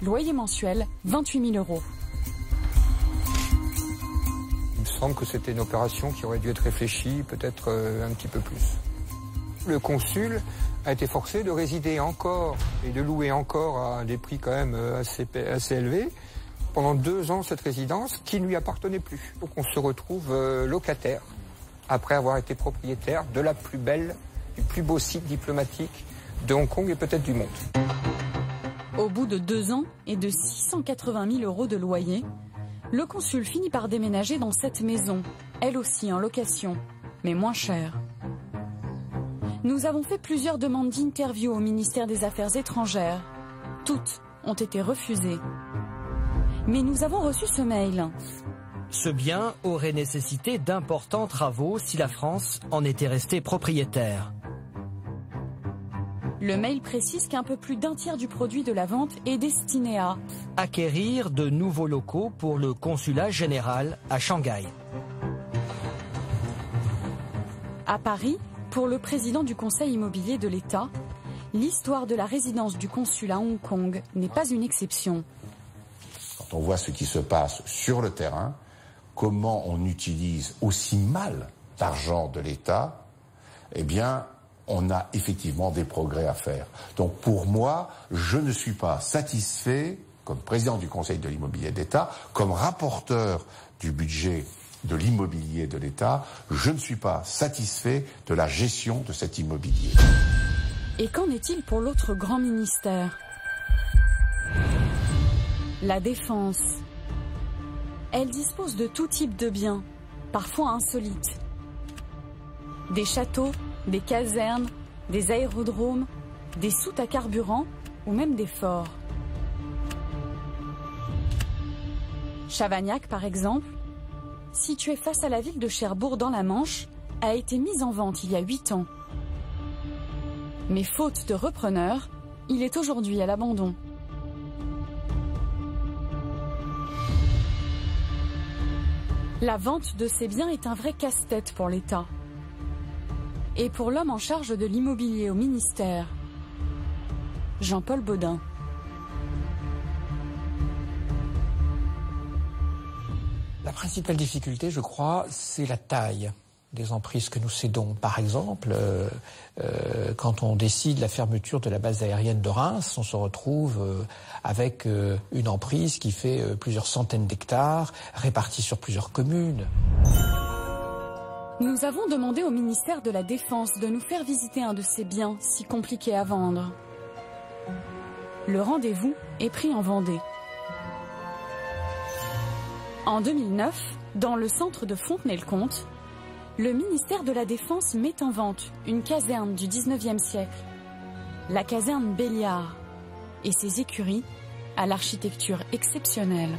[SPEAKER 3] Loyer mensuel, 28 000 €.
[SPEAKER 4] Il me semble que c'était une opération qui aurait dû être réfléchie peut-être un petit peu plus. Le consul a été forcé de résider encore et de louer encore à des prix quand même assez élevés pendant 2 ans cette résidence qui ne lui appartenait plus. Donc on se retrouve locataire après avoir été propriétaire de la plus belle, du plus beau site diplomatique de Hong Kong et peut-être du monde.
[SPEAKER 3] Au bout de 2 ans et de 680 000 € de loyer, le consul finit par déménager dans cette maison, elle aussi en location, mais moins chère. Nous avons fait plusieurs demandes d'interview au ministère des Affaires étrangères. Toutes ont été refusées. Mais nous avons reçu ce mail.
[SPEAKER 20] Ce bien aurait nécessité d'importants travaux si la France en était restée propriétaire.
[SPEAKER 3] Le mail précise qu'un peu plus d'1 tiers du produit de la vente est destiné à
[SPEAKER 20] acquérir de nouveaux locaux pour le consulat général à Shanghai.
[SPEAKER 3] À Paris, pour le président du Conseil immobilier de l'État, l'histoire de la résidence du consul à Hong Kong n'est pas une exception.
[SPEAKER 5] Quand on voit ce qui se passe sur le terrain, comment on utilise aussi mal l'argent de l'État, eh bien, on a effectivement des progrès à faire. Donc pour moi, je ne suis pas satisfait, comme président du Conseil de l'immobilier d'État, comme rapporteur du budget de l'immobilier de l'État, je ne suis pas satisfait de la gestion de cet immobilier.
[SPEAKER 3] Et qu'en est-il pour l'autre grand ministère ? La Défense. Elle dispose de tout type de biens, parfois insolites. Des châteaux, des casernes, des aérodromes, des soutes à carburant ou même des forts. Chavagnac, par exemple, situé face à la ville de Cherbourg dans la Manche, a été mise en vente il y a 8 ans. Mais faute de repreneur, il est aujourd'hui à l'abandon. La vente de ces biens est un vrai casse-tête pour l'État. Et pour l'homme en charge de l'immobilier au ministère, Jean-Paul Baudin.
[SPEAKER 8] La principale difficulté, je crois, c'est la taille des emprises que nous cédons. Par exemple, quand on décide la fermeture de la base aérienne de Reims, on se retrouve avec une emprise qui fait plusieurs centaines d'hectares, répartis sur plusieurs communes.
[SPEAKER 3] Nous avons demandé au ministère de la Défense de nous faire visiter un de ces biens si compliqués à vendre. Le rendez-vous est pris en Vendée. En 2009, dans le centre de Fontenay-le-Comte, le ministère de la Défense met en vente une caserne du 19e siècle, la caserne Béliard, et ses écuries à l'architecture exceptionnelle.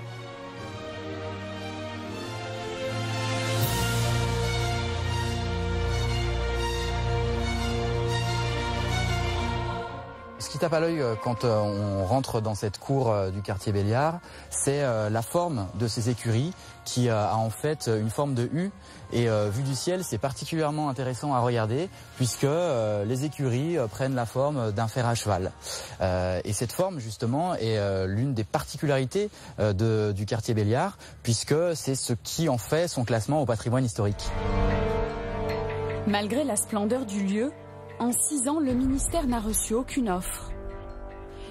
[SPEAKER 24] Ce qui tape à l'œil quand on rentre dans cette cour du quartier Béliard, c'est la forme de ces écuries qui a en fait une forme de U. Et vu du ciel, c'est particulièrement intéressant à regarder puisque les écuries prennent la forme d'un fer à cheval. Et cette forme, justement, est l'une des particularités du quartier Béliard puisque c'est ce qui en fait son classement au patrimoine historique.
[SPEAKER 3] Malgré la splendeur du lieu, en 6 ans, le ministère n'a reçu aucune offre.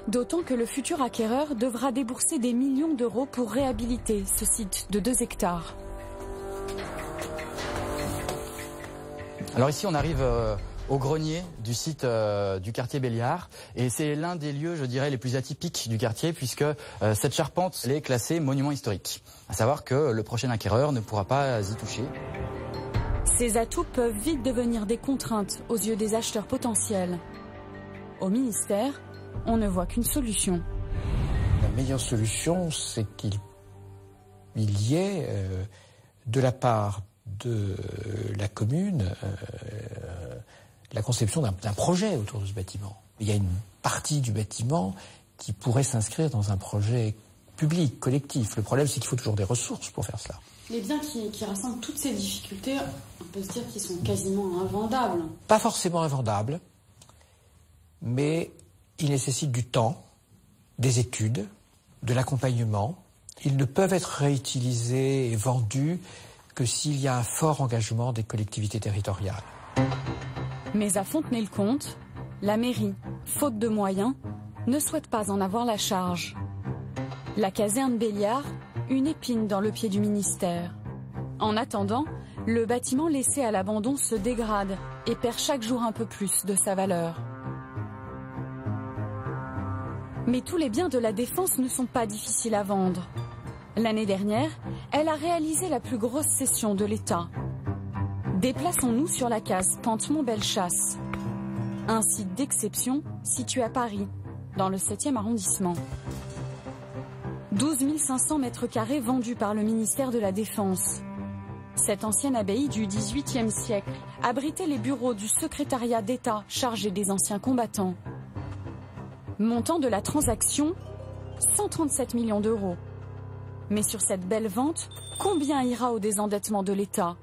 [SPEAKER 3] D'autant que le futur acquéreur devra débourser des millions d'euros pour réhabiliter ce site de 2 hectares.
[SPEAKER 24] Alors ici, on arrive au grenier du site du quartier Béliard. Et c'est l'un des lieux, je dirais, les plus atypiques du quartier, puisque cette charpente elle est classée monument historique. À savoir que le prochain acquéreur ne pourra pas y toucher.
[SPEAKER 3] Ces atouts peuvent vite devenir des contraintes aux yeux des acheteurs potentiels. Au ministère, on ne voit qu'une solution.
[SPEAKER 8] La meilleure solution, c'est qu'il y ait, de la part de la commune, la conception d'un projet autour de ce bâtiment. Il y a une partie du bâtiment qui pourrait s'inscrire dans un projet public, collectif. Le problème, c'est qu'il faut toujours des ressources pour faire cela.
[SPEAKER 3] Les biens qui rassemblent toutes ces difficultés, on peut se dire qu'ils sont quasiment invendables.
[SPEAKER 8] Pas forcément invendables, mais ils nécessitent du temps, des études, de l'accompagnement. Ils ne peuvent être réutilisés et vendus que s'il y a un fort engagement des collectivités territoriales.
[SPEAKER 3] Mais à Fontenay-le-Comte, la mairie, faute de moyens, ne souhaite pas en avoir la charge. La caserne Béliard, une épine dans le pied du ministère. En attendant, le bâtiment laissé à l'abandon se dégrade et perd chaque jour un peu plus de sa valeur. Mais tous les biens de la Défense ne sont pas difficiles à vendre. L'année dernière, elle a réalisé la plus grosse cession de l'État. Déplaçons-nous sur la case Pantemont-Bellechasse, un site d'exception situé à Paris, dans le 7e arrondissement. 12 500 mètres carrés vendus par le ministère de la Défense. Cette ancienne abbaye du XVIIIe siècle abritait les bureaux du secrétariat d'État chargé des anciens combattants. Montant de la transaction, 137 millions d'euros. Mais sur cette belle vente, combien ira au désendettement de l'État?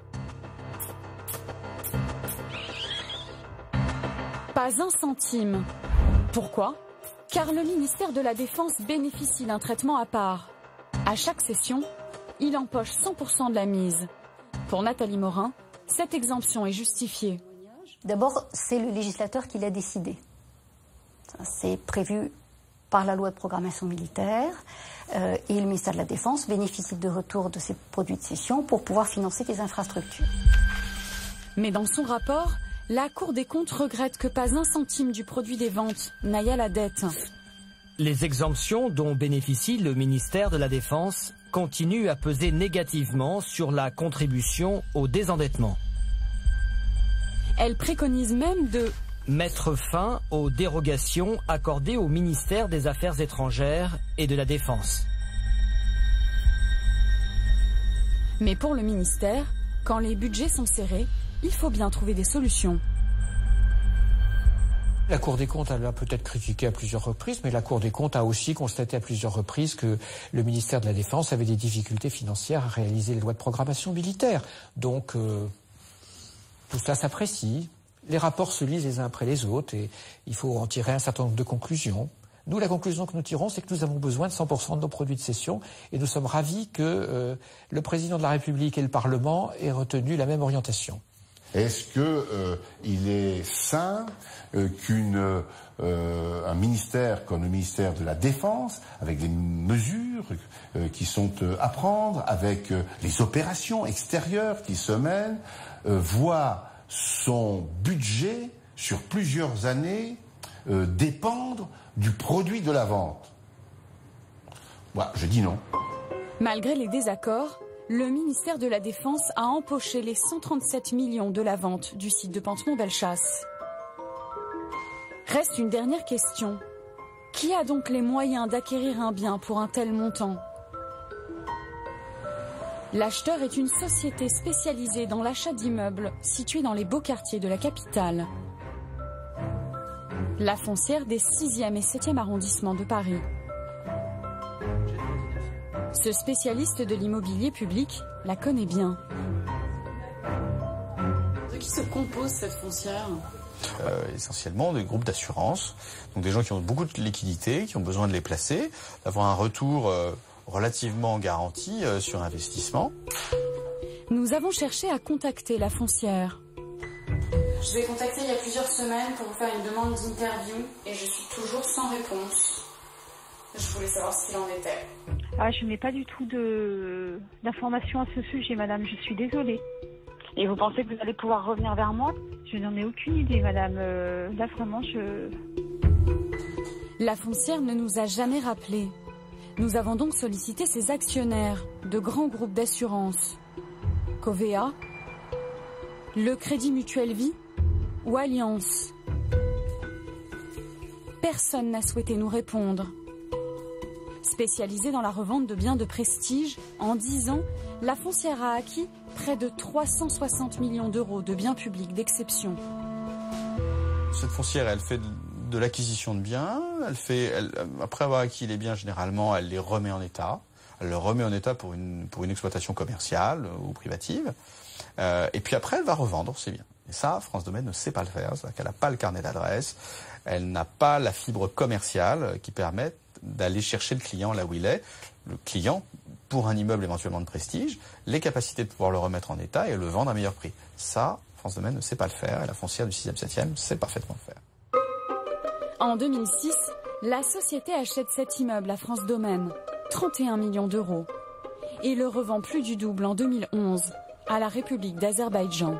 [SPEAKER 3] Pas un centime. Pourquoi? Car le ministère de la Défense bénéficie d'un traitement à part. À chaque session, il empoche 100% de la mise. Pour Nathalie Morin, cette exemption est justifiée.
[SPEAKER 11] D'abord, c'est le législateur qui l'a décidé. C'est prévu par la loi de programmation militaire et le ministère de la Défense bénéficie de retour de ces produits de cession pour pouvoir financer des infrastructures.
[SPEAKER 3] Mais dans son rapport, la Cour des comptes regrette que pas un centime du produit des ventes n'aille à la dette.
[SPEAKER 20] Les exemptions dont bénéficie le ministère de la Défense continuent à peser négativement sur la contribution au désendettement.
[SPEAKER 3] Elle préconise même de
[SPEAKER 20] mettre fin aux dérogations accordées au ministère des Affaires étrangères et de la Défense.
[SPEAKER 3] Mais pour le ministère, quand les budgets sont serrés, il faut bien trouver des solutions.
[SPEAKER 8] La Cour des comptes l'a peut-être critiqué à plusieurs reprises, mais la Cour des comptes a aussi constaté à plusieurs reprises que le ministère de la Défense avait des difficultés financières à réaliser les lois de programmation militaire. Donc, tout ça s'apprécie. Les rapports se lisent les uns après les autres et il faut en tirer un certain nombre de conclusions. Nous, la conclusion que nous tirons, c'est que nous avons besoin de 100% de nos produits de cession et nous sommes ravis que le président de la République et le Parlement aient retenu la même orientation.
[SPEAKER 5] Est-ce que il est sain qu'un ministère comme le ministère de la Défense, avec les mesures qui sont à prendre, avec les opérations extérieures qui se mènent, voit son budget sur plusieurs années dépendre du produit de la vente? Moi, je dis non.
[SPEAKER 3] Malgré les désaccords, le ministère de la Défense a empoché les 137 millions de la vente du site de Pantemont-Bellechasse. Reste une dernière question. Qui a donc les moyens d'acquérir un bien pour un tel montant? L'acheteur est une société spécialisée dans l'achat d'immeubles situés dans les beaux quartiers de la capitale. La foncière des 6e et 7e arrondissements de Paris. Ce spécialiste de l'immobilier public la connaît bien. De qui se compose cette foncière?
[SPEAKER 2] Essentiellement des groupes d'assurance, donc des gens qui ont beaucoup de liquidités, qui ont besoin de les placer, d'avoir un retour relativement garanti sur investissement.
[SPEAKER 3] Nous avons cherché à contacter la foncière.
[SPEAKER 9] Je vous ai contacté il y a plusieurs semaines pour vous faire une demande d'interview et je suis toujours sans réponse. Je voulais savoir ce qu'il en était.
[SPEAKER 10] Je n'ai pas du tout d'informations à ce sujet, madame. Je suis désolée. Et vous pensez que vous allez pouvoir revenir vers moi Je n'en ai aucune idée, madame. Là, vraiment,
[SPEAKER 3] La foncière ne nous a jamais rappelé. Nous avons donc sollicité ses actionnaires de grands groupes d'assurance. Covea, le Crédit Mutuel Vie ou Alliance. Personne n'a souhaité nous répondre. Spécialisée dans la revente de biens de prestige, en 10 ans, la foncière a acquis près de 360 millions d'euros de biens publics d'exception.
[SPEAKER 2] Cette foncière, elle fait de l'acquisition de biens. Après avoir acquis les biens, généralement, elle les remet en état. Elle le remet en état pour une exploitation commerciale ou privative. Et puis après, elle va revendre ces biens. Et ça, France Domaine ne sait pas le faire. C'est-à-dire qu'elle n'a pas le carnet d'adresse. Elle n'a pas la fibre commerciale qui permette d'aller chercher le client là où il est. Le client, pour un immeuble éventuellement de prestige, les capacités de pouvoir le remettre en état et le vendre à meilleur prix. Ça, France Domaine ne sait pas le faire. Et la foncière du 6e, 7e sait parfaitement le faire.
[SPEAKER 3] En 2006, la société achète cet immeuble à France Domaine, 31 millions d'euros, et le revend plus du double en 2011 à la République d'Azerbaïdjan.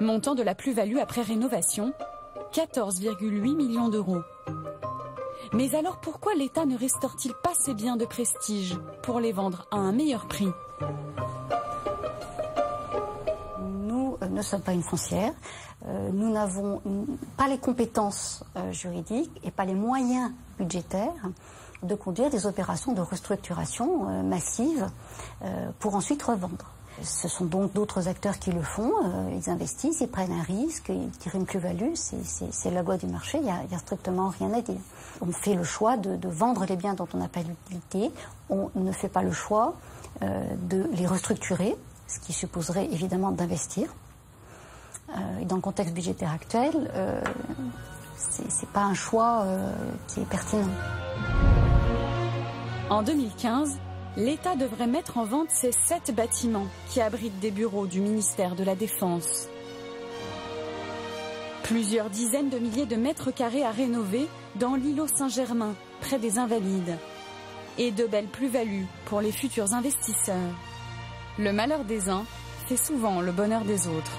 [SPEAKER 3] Montant de la plus-value après rénovation, 14,8 millions d'euros. Mais alors pourquoi l'État ne restaure-t-il pas ces biens de prestige pour les vendre à un meilleur prix ?
[SPEAKER 11] Nous ne sommes pas une foncière. Nous n'avons pas les compétences juridiques et pas les moyens budgétaires de conduire des opérations de restructuration massive pour ensuite revendre. Ce sont donc d'autres acteurs qui le font. Ils investissent, ils prennent un risque, ils tirent une plus-value. C'est la loi du marché, il y a strictement rien à dire. On fait le choix de vendre les biens dont on n'a pas l'utilité. On ne fait pas le choix de les restructurer, ce qui supposerait évidemment d'investir. Et dans le contexte budgétaire actuel, c'est pas un choix qui est pertinent.
[SPEAKER 3] En 2015, l'État devrait mettre en vente ces 7 bâtiments qui abritent des bureaux du ministère de la Défense. Plusieurs dizaines de milliers de mètres carrés à rénover dans l'îlot Saint-Germain, près des Invalides. Et de belles plus-values pour les futurs investisseurs. Le malheur des uns fait souvent le bonheur des autres.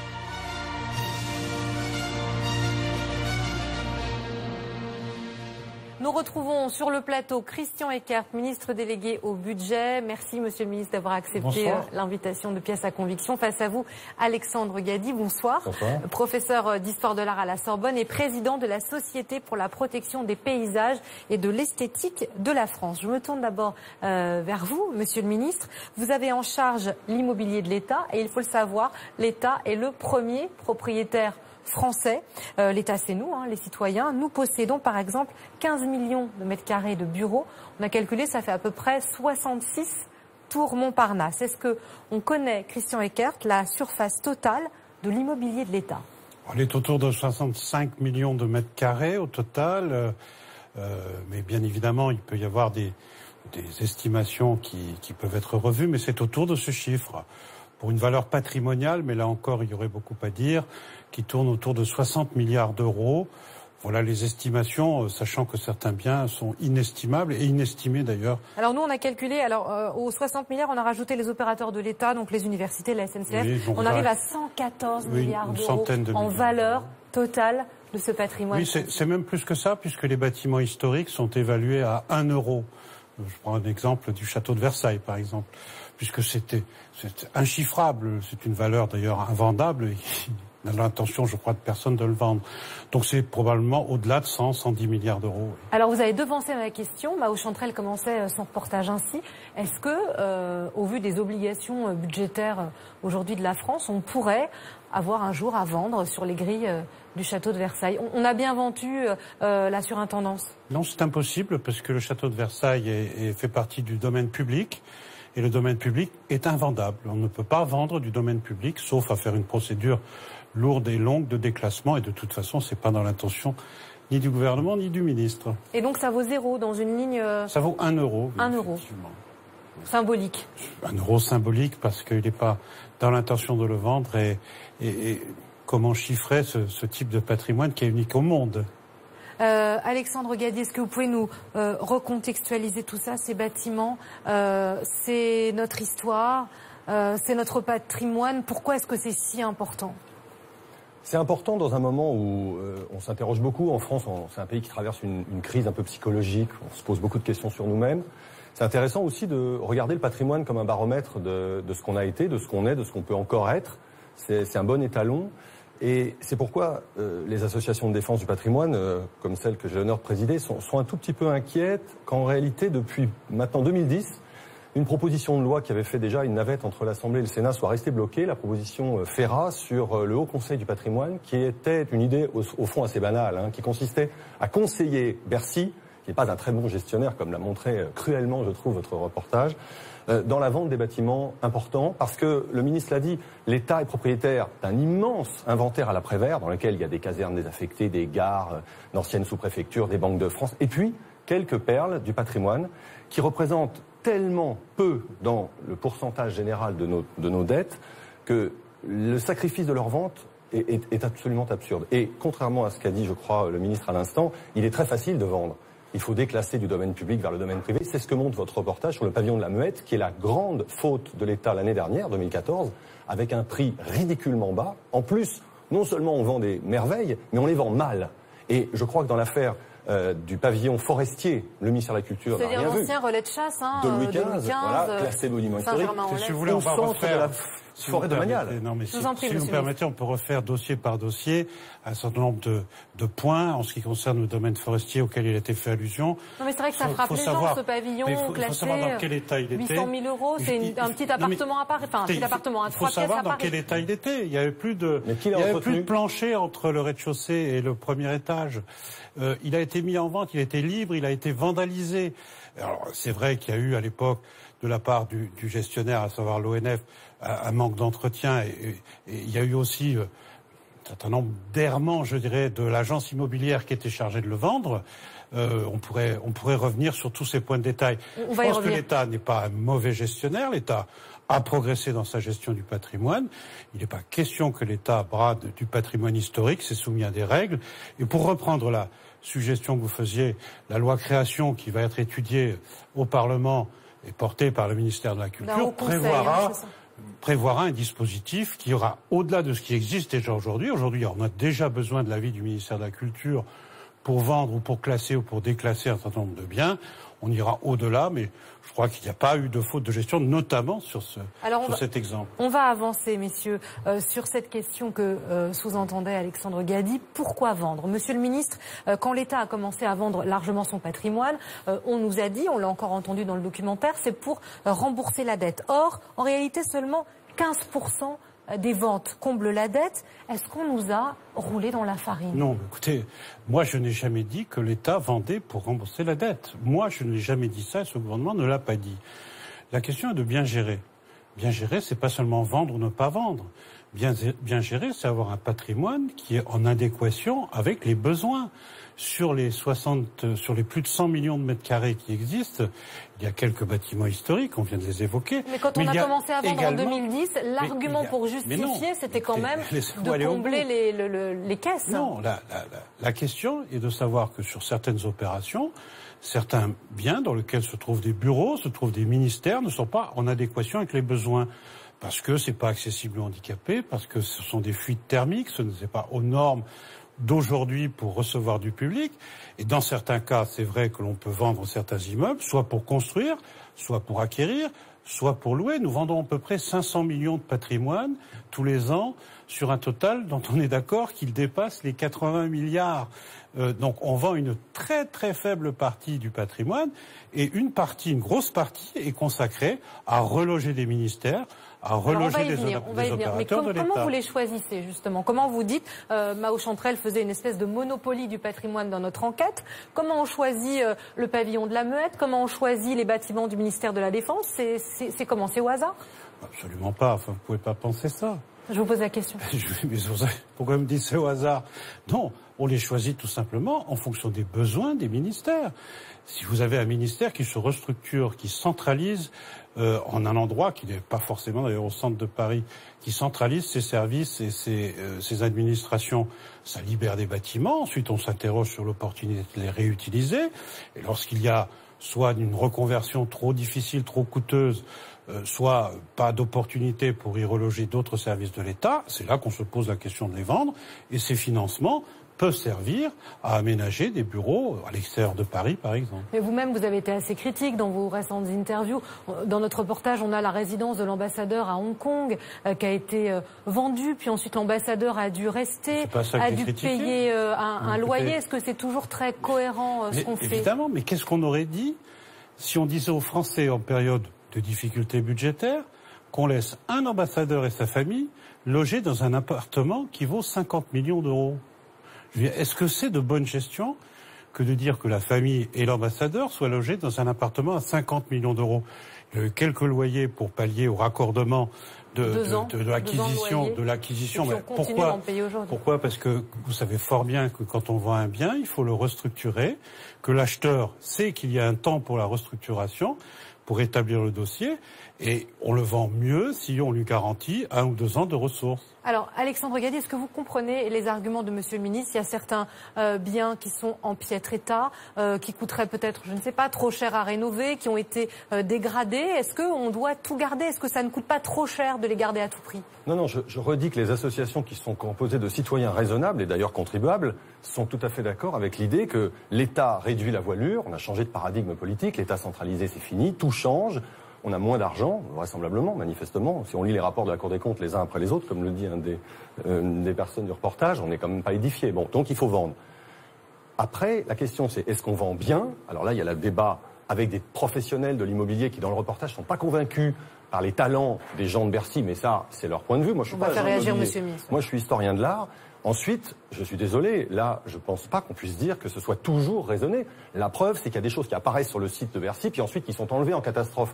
[SPEAKER 12] Nous retrouvons sur le plateau Christian Eckert, ministre délégué au budget. Merci, monsieur le ministre, d'avoir accepté l'invitation de Pièces à conviction. Face à vous, Alexandre Gady, bonsoir. Bonsoir. Professeur d'histoire de l'art à la Sorbonne et président de la Société pour la protection des paysages et de l'esthétique de la France. Je me tourne d'abord vers vous, monsieur le ministre. Vous avez en charge l'immobilier de l'État et il faut le savoir, l'État est le premier propriétaire français. L'État, c'est nous, les citoyens. Nous possédons par exemple 15 millions de mètres carrés de bureaux. On a calculé, ça fait à peu près 66 tours Montparnasse. Est-ce qu'on connaît, Christian Eckert, la surface totale de l'immobilier de l'État?
[SPEAKER 13] On est autour de 65 millions de mètres carrés au total. Mais bien évidemment, il peut y avoir des estimations qui peuvent être revues, mais c'est autour de ce chiffre. Pour une valeur patrimoniale, mais là encore, il y aurait beaucoup à dire, qui tourne autour de 60 milliards d'euros. Voilà les estimations, sachant que certains biens sont inestimables et inestimés d'ailleurs.
[SPEAKER 12] Alors nous, on a calculé, aux 60 milliards, on a rajouté les opérateurs de l'État, donc les universités, la SNCF. Oui, on arrive à 114 milliards d'euros en valeur totale de ce patrimoine.
[SPEAKER 13] Oui, c'est même plus que ça, puisque les bâtiments historiques sont évalués à 1 euro. Je prends un exemple du château de Versailles, par exemple, puisque c'est inchiffrable. C'est une valeur d'ailleurs invendable. On a l'intention, je crois, de personne de le vendre. Donc c'est probablement au-delà de 110 milliards d'euros. Oui.
[SPEAKER 12] Alors vous avez devancé ma question. Mao Chantrel commençait son reportage ainsi. Est-ce que, au vu des obligations budgétaires aujourd'hui de la France, on pourrait avoir un jour à vendre sur les grilles du château de Versailles? On a bien vendu la surintendance.
[SPEAKER 13] Non, c'est impossible parce que le château de Versailles fait partie du domaine public. Et le domaine public est invendable. On ne peut pas vendre du domaine public, sauf à faire une procédure lourde et longue de déclassement. Et de toute façon, c'est pas dans l'intention ni du gouvernement ni du ministre.
[SPEAKER 12] Et donc ça vaut 0 dans une ligne...
[SPEAKER 13] Ça vaut 1 euro.
[SPEAKER 12] 1 euro. Symbolique.
[SPEAKER 13] 1 euro symbolique parce qu'il n'est pas dans l'intention de le vendre. Et comment chiffrer ce type de patrimoine qui est unique au monde?
[SPEAKER 12] Alexandre Gady, est-ce que vous pouvez nous recontextualiser tout ça, ces bâtiments, c'est notre histoire, c'est notre patrimoine. Pourquoi est-ce que c'est si important ?
[SPEAKER 16] C'est important dans un moment où on s'interroge beaucoup. En France, c'est un pays qui traverse une crise un peu psychologique. On se pose beaucoup de questions sur nous-mêmes. C'est intéressant aussi de regarder le patrimoine comme un baromètre de ce qu'on a été, de ce qu'on est, de ce qu'on peut encore être. C'est un bon étalon. Et c'est pourquoi les associations de défense du patrimoine, comme celle que j'ai l'honneur de présider, sont un tout petit peu inquiètes qu'en réalité, depuis maintenant 2010, une proposition de loi qui avait fait déjà une navette entre l'Assemblée et le Sénat soit restée bloquée, la proposition Ferrat sur le Haut Conseil du patrimoine, qui était une idée au fond assez banale, qui consistait à conseiller Bercy, qui n'est pas un très bon gestionnaire, comme l'a montré cruellement, je trouve, votre reportage, dans la vente des bâtiments importants, parce que le ministre l'a dit, l'État est propriétaire d'un immense inventaire à l'après-vert, dans lequel il y a des casernes désaffectées, des gares, d'anciennes sous-préfectures, des banques de France, et puis quelques perles du patrimoine qui représentent tellement peu dans le pourcentage général de nos dettes que le sacrifice de leur vente est absolument absurde. Et contrairement à ce qu'a dit, je crois, le ministre à l'instant, il est très facile de vendre. Il faut déclasser du domaine public vers le domaine privé. C'est ce que montre votre reportage sur le pavillon de la Muette, qui est la grande faute de l'État l'année dernière, 2014, avec un prix ridiculement bas. En plus, non seulement on vend des merveilles, mais on les vend mal. Et je crois que dans l'affaire du pavillon forestier, le ministère de la Culture n'a rien vu.
[SPEAKER 12] C'est-à-dire l'ancien relais de chasse,
[SPEAKER 16] de Louis XV, voilà, classé monument historique.
[SPEAKER 13] Si vous voulez, on va refaire
[SPEAKER 16] forêt de Manial.
[SPEAKER 13] Non, mais si vous permettez, on peut refaire dossier par dossier un certain nombre de points en ce qui concerne le domaine forestier auquel il a été fait allusion.
[SPEAKER 12] Non, mais c'est vrai que ça frappe les gens, ce pavillon classé.
[SPEAKER 13] Il faut savoir dans quel état il était.
[SPEAKER 12] 800 000 euros, c'est un petit appartement à part, enfin un petit appartement à 3 pièces à Paris.
[SPEAKER 13] Il faut savoir dans quel état il était. Il n'y avait plus de plancher entre le rez-de-chaussée et le premier étage. Il a été mis en vente, il a été libre, il a été vandalisé. Alors c'est vrai qu'il y a eu à l'époque, de la part du gestionnaire, à savoir l'ONF, un manque d'entretien et il y a eu aussi un certain nombre d'errements, je dirais, de l'agence immobilière qui était chargée de le vendre. On pourrait revenir sur tous ces points de détail. Je pense que l'État n'est pas un mauvais gestionnaire. L'État a progressé dans sa gestion du patrimoine. Il n'est pas question que l'État brade du patrimoine historique, c'est soumis à des règles. Et pour reprendre la suggestion que vous faisiez, la loi création qui va être étudiée au Parlement et portée par le ministère de la Culture prévoira un dispositif qui aura, au-delà de ce qui existe déjà aujourd'hui, on a déjà besoin de l'avis du ministère de la Culture pour vendre ou pour classer ou pour déclasser un certain nombre de biens. On ira au-delà, mais je crois qu'il n'y a pas eu de faute de gestion, notamment sur cet exemple.
[SPEAKER 12] On va avancer, messieurs, sur cette question que sous-entendait Alexandre Gady. Pourquoi vendre ? Monsieur le ministre, quand l'État a commencé à vendre largement son patrimoine, on nous a dit, on l'a encore entendu dans le documentaire, c'est pour rembourser la dette. Or, en réalité, seulement 15% des ventes comblent la dette. Est-ce qu'on nous a roulé dans la farine ?
[SPEAKER 13] Non, écoutez, moi je n'ai jamais dit que l'État vendait pour rembourser la dette. Moi je n'ai jamais dit ça et ce gouvernement ne l'a pas dit. La question est de bien gérer. Bien gérer, c'est pas seulement vendre ou ne pas vendre. Bien gérer, c'est avoir un patrimoine qui est en adéquation avec les besoins. Sur les plus de 100 millions de mètres carrés qui existent, il y a quelques bâtiments historiques, on vient de les évoquer.
[SPEAKER 12] Mais quand on a commencé à vendre en 2010, l'argument pour justifier, c'était quand même de combler les caisses.
[SPEAKER 13] Non, la question est de savoir que sur certaines opérations, certains biens dans lesquels se trouvent des bureaux, se trouvent des ministères, ne sont pas en adéquation avec les besoins. Parce que c'est pas accessible aux handicapés, parce que ce sont des fuites thermiques, ce n'est pas aux normes d'aujourd'hui pour recevoir du public. Et dans certains cas, c'est vrai que l'on peut vendre certains immeubles, soit pour construire, soit pour acquérir, soit pour louer. Nous vendons à peu près 500 millions de patrimoine tous les ans sur un total dont on est d'accord qu'il dépasse les 80 milliards. Donc on vend une très très faible partie du patrimoine et une grosse partie est consacrée à reloger des ministères, à reloger des opérateurs
[SPEAKER 12] Mais
[SPEAKER 13] de l'État.
[SPEAKER 12] Comment vous les choisissez justement ? Comment vous dites, Mao Chantrel faisait une espèce de monopoly du patrimoine dans notre enquête. Comment on choisit le pavillon de la Muette ? Comment on choisit les bâtiments du ministère de la Défense ? C'est comment ? C'est au hasard ?
[SPEAKER 13] Absolument pas, enfin, vous pouvez pas penser ça.
[SPEAKER 12] Je vous pose la question.
[SPEAKER 13] Pourquoi me dites c'est au hasard ? Non, on les choisit tout simplement en fonction des besoins des ministères. Si vous avez un ministère qui se restructure, qui centralise en un endroit qui n'est pas forcément d'ailleurs au centre de Paris, qui centralise ses services et ses administrations, ça libère des bâtiments. Ensuite, on s'interroge sur l'opportunité de les réutiliser. Et lorsqu'il y a soit d'une reconversion trop difficile, trop coûteuse, soit pas d'opportunité pour y reloger d'autres services de l'État, c'est là qu'on se pose la question de les vendre. Et ces financements peuvent servir à aménager des bureaux à l'extérieur de Paris, par exemple.
[SPEAKER 12] Mais vous-même, vous avez été assez critique dans vos récentes interviews. Dans notre reportage, on a la résidence de l'ambassadeur à Hong Kong qui a été vendue, puis ensuite l'ambassadeur a dû rester, a dû payer un loyer. Est-ce que c'est toujours très cohérent ce qu'on fait?
[SPEAKER 13] Évidemment, mais qu'est-ce qu'on aurait dit si on disait aux Français en période de difficultés budgétaires qu'on laisse un ambassadeur et sa famille loger dans un appartement qui vaut 50 millions d'euros? Est-ce que c'est de bonne gestion que de dire que la famille et l'ambassadeur soient logés dans un appartement à 50 millions d'euros? Quelques loyers pour pallier au raccordement de l'acquisition. Mais pourquoi? Parce que vous savez fort bien que quand on vend un bien, il faut le restructurer, que l'acheteur sait qu'il y a un temps pour la restructuration, pour établir le dossier, et on le vend mieux si on lui garantit 1 ou 2 ans de ressources.
[SPEAKER 12] Alors, Alexandre Gady, est-ce que vous comprenez les arguments de Monsieur le ministre? Il y a certains biens qui sont en piètre état, qui coûteraient peut-être, je ne sais pas, trop cher à rénover, qui ont été dégradés. Est-ce qu'on doit tout garder? Est-ce que ça ne coûte pas trop cher de les garder à tout prix?
[SPEAKER 16] Non, je redis que les associations qui sont composées de citoyens raisonnables et d'ailleurs contribuables sont tout à fait d'accord avec l'idée que l'État réduit la voilure, on a changé de paradigme politique, l'État centralisé c'est fini, tout change. On a moins d'argent, vraisemblablement, manifestement. Si on lit les rapports de la Cour des comptes les uns après les autres, comme le dit une des personnes du reportage, on n'est quand même pas édifié. Bon, donc il faut vendre. Après, la question c'est, est-ce qu'on vend bien? Alors là, il y a le débat avec des professionnels de l'immobilier qui, dans le reportage, ne sont pas convaincus par les talents des gens de Bercy, mais ça, c'est leur point de vue. Moi, je suis pas agent immobilier. Moi, je suis historien de l'art. Ensuite, je suis désolé, là, je pense pas qu'on puisse dire que ce soit toujours raisonné. La preuve, c'est qu'il y a des choses qui apparaissent sur le site de Bercy, puis ensuite qui sont enlevées en catastrophe.